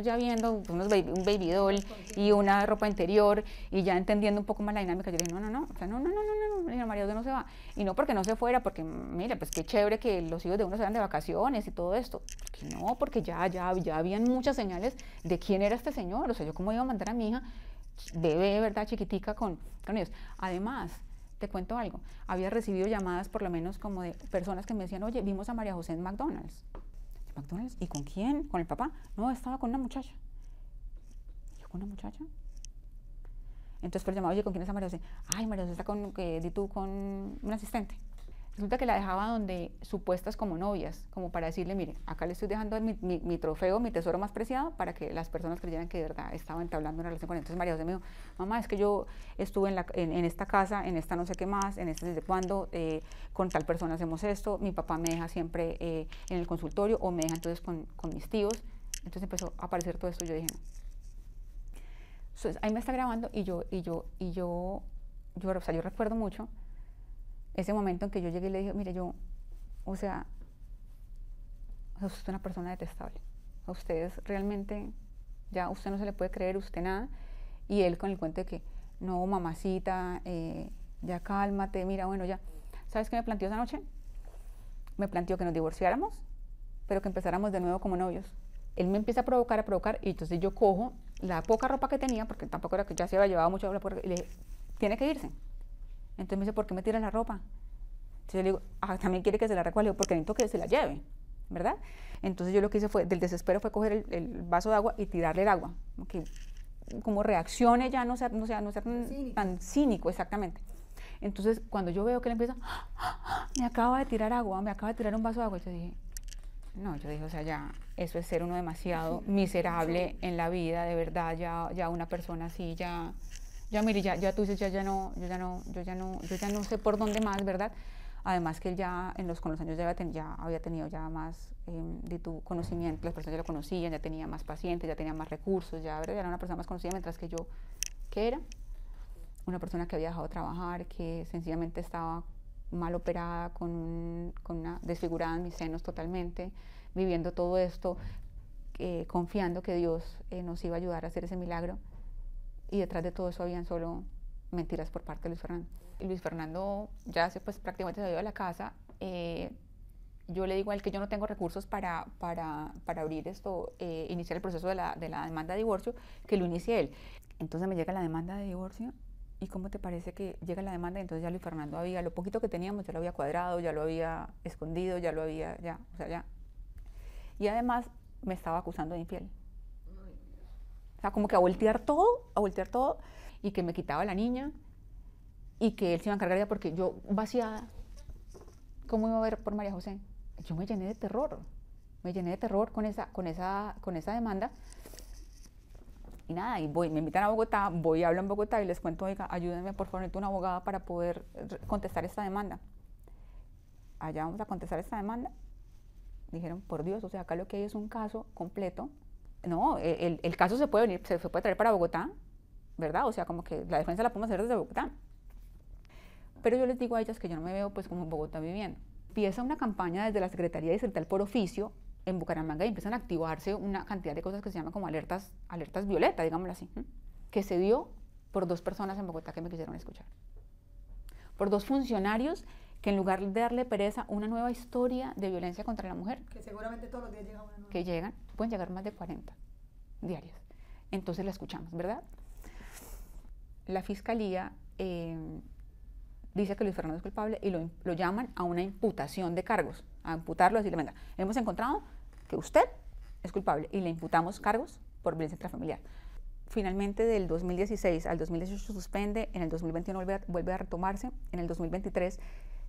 ya viendo un baby doll y una ropa interior y ya entendiendo un poco más la dinámica. Yo le dije, no, o sea, no, María José no se va. Y no porque no se fuera, porque mira, pues qué chévere que los hijos de uno se van de vacaciones y todo esto. Porque no, porque ya habían muchas señales de quién era este señor, o sea, yo cómo iba a mandar a mi hija bebé, ¿verdad?, chiquitica con ellos. Además, te cuento algo, había recibido llamadas por lo menos como de personas que me decían, oye, vimos a María José en McDonald's. ¿McDonald's? ¿Y con quién? ¿Con el papá? No, estaba con una muchacha. ¿Yo con una muchacha? Entonces por llamado, oye, ¿con quién está María José? Ay, María José está con un asistente. Resulta que la dejaba donde supuestas como novias, como para decirle, mire, acá le estoy dejando mi trofeo, mi tesoro más preciado, para que las personas creyeran que de verdad estaba entablando una relación con él. Entonces María José me dijo, mamá, es que yo estuve en esta casa, en esta no sé qué más, en este desde cuándo, con tal persona hacemos esto, mi papá me deja siempre en el consultorio, o me deja entonces con mis tíos. Entonces empezó a aparecer todo esto y yo dije, no. Entonces ahí me está grabando y yo recuerdo mucho ese momento en que yo llegué y le dije, mire, o sea, usted es una persona detestable. A ustedes realmente, ya usted no se le puede creer, usted nada. Y él con el cuento de que, no, mamacita, ya cálmate, mira, bueno, ya. ¿Sabes qué me planteó esa noche? Me planteó que nos divorciáramos, pero que empezáramos de nuevo como novios. Él me empieza a provocar, y entonces yo cojo la poca ropa que tenía, porque tampoco era que ya se había llevado mucho, y le dije, tiene que irse. Entonces me dice, ¿por qué me tira la ropa? Entonces yo le digo, también quiere que se la recoja, porque necesito que se la lleve, ¿verdad? Entonces yo lo que hice del desespero fue coger el vaso de agua y tirarle el agua, como reaccione ya, no ser tan cínico, exactamente. Entonces cuando yo veo que él empieza, me acaba de tirar agua, me acaba de tirar un vaso de agua, yo dije, o sea, ya, eso es ser uno demasiado miserable en la vida, de verdad, ya una persona así, ya mire, ya tú dices, yo ya no sé por dónde más, ¿verdad? Además que él ya con los años ya había tenido ya más de tu conocimiento, las personas ya lo conocían, ya tenía más pacientes, ya tenía más recursos, ¿verdad? Ya era una persona más conocida, mientras que yo, ¿qué era? Una persona que había dejado de trabajar, que sencillamente estaba mal operada, con una desfigurada en mis senos totalmente, viviendo todo esto, confiando que Dios nos iba a ayudar a hacer ese milagro. Y detrás de todo eso habían solo mentiras por parte de Luis Fernando. Luis Fernando ya prácticamente se había ido a la casa. Yo le digo a él que yo no tengo recursos para abrir iniciar el proceso de la demanda de divorcio, que lo inicie él. Entonces me llega la demanda de divorcio, y ¿cómo te parece que llega la demanda? Entonces ya Luis Fernando lo poquito que teníamos ya lo había cuadrado, ya lo había escondido, ya. Y además me estaba acusando de infiel. O sea, como que a voltear todo, y que me quitaba la niña, y que él se iba a encargar ya, porque yo vaciada, ¿cómo iba a ver por María José? Yo me llené de terror con esa demanda. Y nada, me invitan a Bogotá, hablo en Bogotá y les cuento, oiga, ayúdenme por favor, necesito una abogada para poder contestar esta demanda. Allá vamos a contestar esta demanda. Dijeron, por Dios, o sea, acá lo que hay es un caso completo. No, el caso se puede traer para Bogotá, ¿verdad? O sea, como que la defensa la podemos hacer desde Bogotá. Pero yo les digo a ellas que yo no me veo pues como en Bogotá viviendo. Empieza una campaña desde la Secretaría Distrital por oficio en Bucaramanga, y empiezan a activarse una cantidad de cosas que se llaman como alertas violeta, digámoslo así, que se dio por 2 personas en Bogotá que me quisieron escuchar. Por 2 funcionarios que, en lugar de darle pereza una nueva historia de violencia contra la mujer, que seguramente todos los días llega una nueva, que pueden llegar más de 40 diarias. Entonces la escuchamos, ¿verdad? La fiscalía dice que Luis Fernando es culpable y lo llaman a una imputación de cargos, a imputarlo, a decirle, venga, hemos encontrado que usted es culpable y le imputamos cargos por violencia intrafamiliar. Finalmente, del 2016 al 2018 se suspende, en el 2021 vuelve a retomarse, en el 2023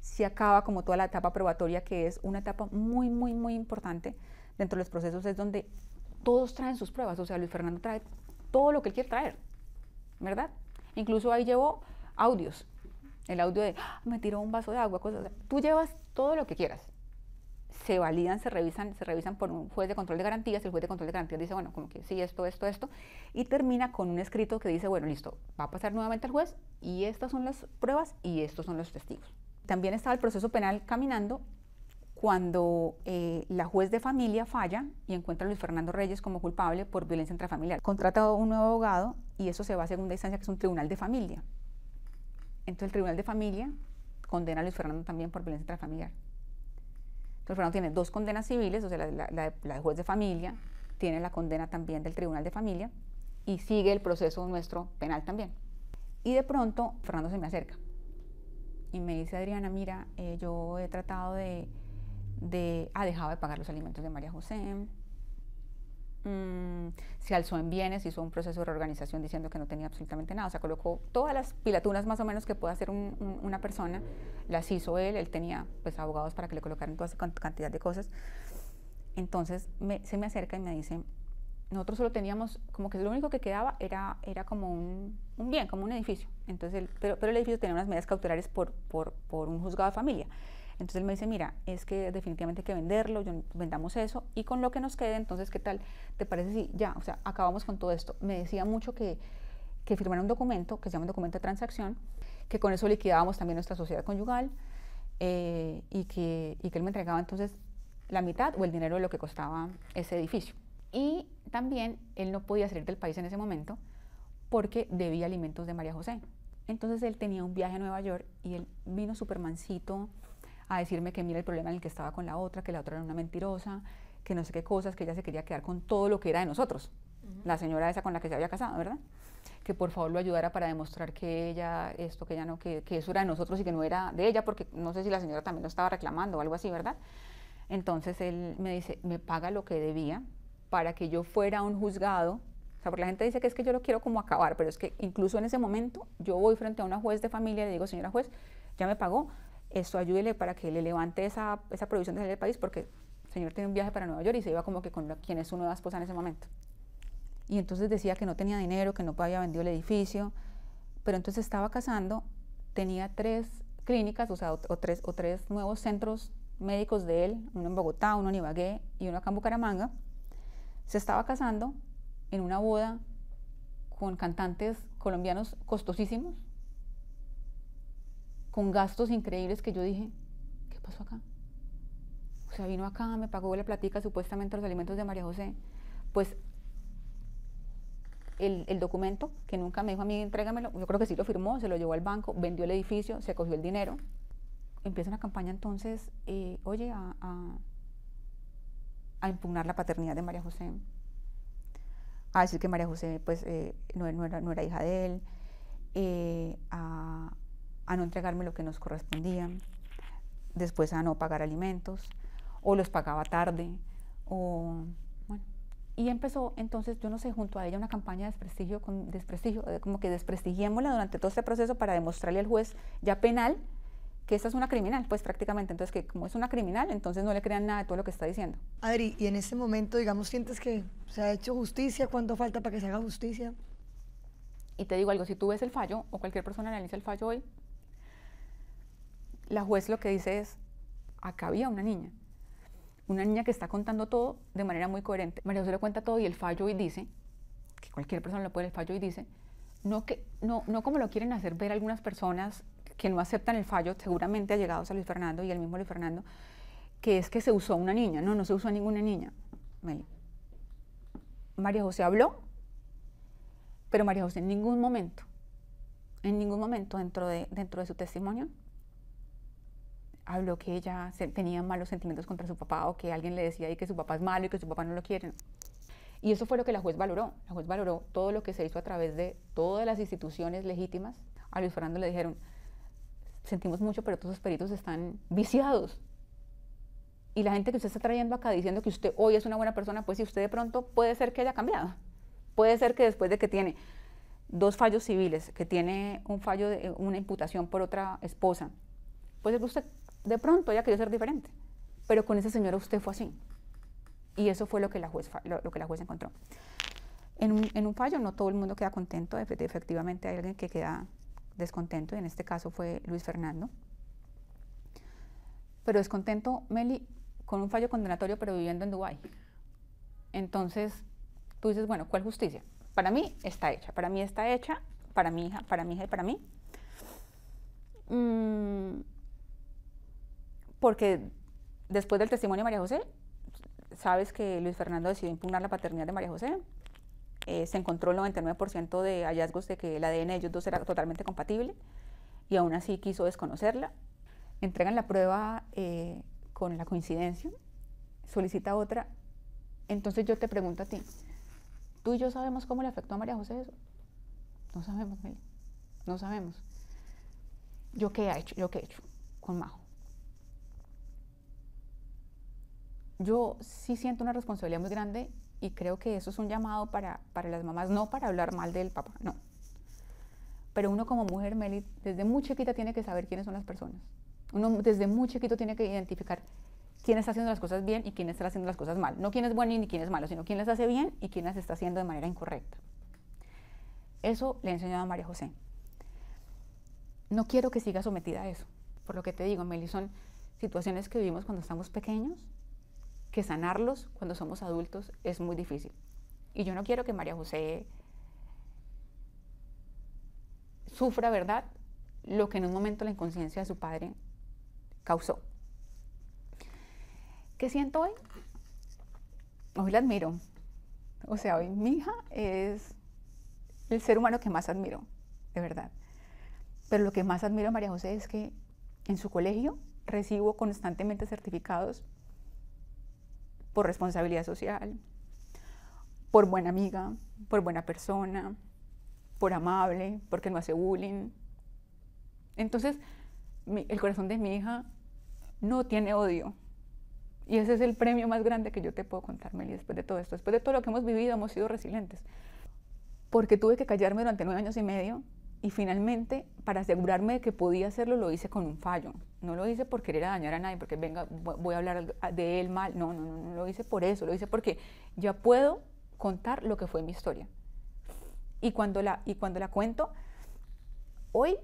se acaba como toda la etapa probatoria, que es una etapa muy, muy, muy importante dentro de los procesos, es donde todos traen sus pruebas, o sea, Luis Fernando trae todo lo que él quiere traer, ¿verdad? Incluso ahí llevó audios, el audio de, me tiró un vaso de agua, cosas así. Tú llevas todo lo que quieras, se validan, se revisan por un juez de control de garantías, el juez de control de garantías dice, bueno, como que sí, esto, y termina con un escrito que dice, bueno, listo, va a pasar nuevamente al juez, y estas son las pruebas, y estos son los testigos. También estaba el proceso penal caminando, cuando la juez de familia falla y encuentra a Luis Fernando Reyes como culpable por violencia intrafamiliar. Contrata un nuevo abogado y eso se va a segunda instancia, que es un tribunal de familia. Entonces el tribunal de familia condena a Luis Fernando también por violencia intrafamiliar. Entonces Fernando tiene 2 condenas civiles, o sea, la juez de familia tiene la condena también del tribunal de familia y sigue el proceso nuestro penal también. Y de pronto Fernando se me acerca y me dice, Adriana, mira, yo he tratado ha dejado de pagar los alimentos de María José, se alzó en bienes, hizo un proceso de reorganización diciendo que no tenía absolutamente nada, o sea, colocó todas las pilatunas más o menos que puede hacer una persona, las hizo él tenía pues abogados para que le colocaran toda esa cantidad de cosas. Entonces se me acerca y me dice, nosotros solo teníamos, como que lo único que quedaba era como un bien, como un edificio, entonces pero el edificio tenía unas medidas cautelares por un juzgado de familia. Entonces él me dice, mira, es que definitivamente hay que venderlo, vendamos eso, y con lo que nos quede, entonces, ¿qué tal? ¿Te parece si ya, o sea, acabamos con todo esto? Me decía mucho que firmara un documento, que se llama un documento de transacción, que con eso liquidábamos también nuestra sociedad conyugal, y que él me entregaba entonces la mitad o el dinero de lo que costaba ese edificio. Y también él no podía salir del país en ese momento porque debía alimentos de María José. Entonces él tenía un viaje a Nueva York y él vino súper mansito a decirme que mira el problema en el que estaba con la otra, que la otra era una mentirosa, que no sé qué cosas, que ella se quería quedar con todo lo que era de nosotros, la señora esa con la que se había casado, ¿verdad? Que por favor lo ayudara para demostrar que ella, esto, que ella no, que eso era de nosotros y que no era de ella, porque no sé si la señora también lo estaba reclamando o algo así, ¿verdad? Entonces él me dice, me paga lo que debía para que yo fuera a un juzgado. O sea, porque la gente dice que es que yo lo quiero como acabar, pero es que incluso en ese momento yo voy frente a una juez de familia y le digo, señora juez, ya me pagó, esto ayúdele para que le levante esa prohibición de salir del país, porque el señor tiene un viaje para Nueva York y se iba como que con quien es su nueva esposa en ese momento. Y entonces decía que no tenía dinero, que no había vendido el edificio, pero entonces estaba casando, tenía 3 clínicas, o sea, o tres nuevos centros médicos de él, uno en Bogotá, uno en Ibagué y uno acá en Bucaramanga. Se estaba casando en una boda con cantantes colombianos costosísimos, con gastos increíbles que yo dije, ¿qué pasó acá? O sea, vino acá, me pagó la platica supuestamente los alimentos de María José. Pues el documento, que nunca me dijo a mí, entrégamelo, yo creo que sí lo firmó, se lo llevó al banco, vendió el edificio, se cogió el dinero. Empieza una campaña entonces, oye, a impugnar la paternidad de María José, a decir que María José pues no era hija de él, a no entregarme lo que nos correspondía, después a no pagar alimentos, o los pagaba tarde, o bueno. Y empezó entonces, yo no sé, junto a ella una campaña de desprestigio, como que desprestigiémosla durante todo este proceso para demostrarle al juez ya penal que esta es una criminal, pues prácticamente. Entonces, que como es una criminal, entonces no le crean nada de todo lo que está diciendo. Adri, y en este momento, digamos, ¿sientes que se ha hecho justicia? ¿Cuánto falta para que se haga justicia? Y te digo algo, si tú ves el fallo, o cualquier persona analiza el fallo hoy, la juez lo que dice es, acá había una niña que está contando todo de manera muy coherente. María José le cuenta todo y el fallo hoy dice, que cualquier persona lo puede, el fallo hoy dice, no como lo quieren hacer ver algunas personas que no aceptan el fallo, seguramente allegados a Luis Fernando y el mismo Luis Fernando, que es que se usó una niña. No se usó a ninguna niña. María José habló, pero María José en ningún momento dentro de su testimonio, habló que ella tenía malos sentimientos contra su papá, o que alguien le decía y que su papá es malo y que su papá no lo quiere. Y eso fue lo que la juez valoró. La juez valoró todo lo que se hizo a través de todas las instituciones legítimas. A Luis Fernando le dijeron, sentimos mucho, pero todos esos peritos están viciados. Y la gente que usted está trayendo acá diciendo que usted hoy es una buena persona, pues si usted de pronto puede ser que haya cambiado. Puede ser que después de que tiene 2 fallos civiles, que tiene un fallo de una imputación por otra esposa, puede ser que usted de pronto haya querido ser diferente. Pero con esa señora usted fue así. Y eso fue lo que la juez encontró. En un fallo no todo el mundo queda contento, efectivamente hay alguien que queda descontento, y en este caso fue Luis Fernando. Pero descontento, Meli, con un fallo condenatorio, pero viviendo en Dubái. Entonces, tú dices, bueno, ¿cuál justicia? Para mí está hecha, para mí está hecha, para mi hija y para mí. Porque después del testimonio de María José, sabes que Luis Fernando decidió impugnar la paternidad de María José. Se encontró el 99% de hallazgos de que el ADN de ellos dos era totalmente compatible, y aún así quiso desconocerla. Entregan la prueba con la coincidencia, solicita otra. Entonces yo te pregunto a ti, ¿tú y yo sabemos cómo le afectó a María José eso? No sabemos, Meli, no sabemos. ¿Yo qué he hecho con Majo? Yo sí siento una responsabilidad muy grande, y creo que eso es un llamado para las mamás, no para hablar mal del papá, no. Pero uno como mujer, Meli, desde muy chiquita tiene que saber quiénes son las personas. Uno desde muy chiquito tiene que identificar quién está haciendo las cosas bien y quién está haciendo las cosas mal. No quién es bueno ni quién es malo, sino quién las hace bien y quién las está haciendo de manera incorrecta. Eso le he enseñado a María José. No quiero que siga sometida a eso. Por lo que te digo, Meli, son situaciones que vivimos cuando estamos pequeños, que sanarlos cuando somos adultos es muy difícil. Y yo no quiero que María José sufra, ¿verdad?, lo que en un momento la inconsciencia de su padre causó. ¿Qué siento hoy? Hoy la admiro. O sea, hoy mi hija es el ser humano que más admiro, de verdad. Pero lo que más admiro a María José es que en su colegio recibo constantemente certificados por responsabilidad social, por buena amiga, por buena persona, por amable, porque no hace bullying. Entonces, el corazón de mi hija no tiene odio. Y ese es el premio más grande que yo te puedo contar, Meli, después de todo esto. Después de todo lo que hemos vivido, hemos sido resilientes. Porque tuve que callarme durante 9 años y medio, y finalmente, para asegurarme de que podía hacerlo, lo hice con un fallo. No lo hice por querer dañar a nadie, porque venga, voy a hablar de él mal. No lo hice por eso, lo hice porque ya puedo contar lo que fue mi historia. Y cuando la cuento, hoy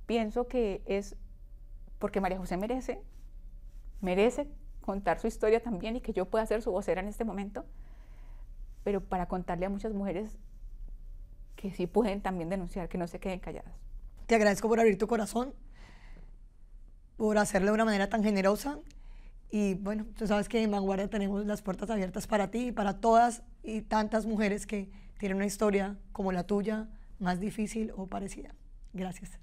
pienso que es porque María José merece contar su historia también, y que yo pueda ser su vocera en este momento, pero para contarle a muchas mujeres que sí pueden también denunciar, que no se queden calladas. Te agradezco por abrir tu corazón, por hacerlo de una manera tan generosa, y bueno, tú sabes que en Vanguardia tenemos las puertas abiertas para ti y para todas y tantas mujeres que tienen una historia como la tuya, más difícil o parecida. Gracias.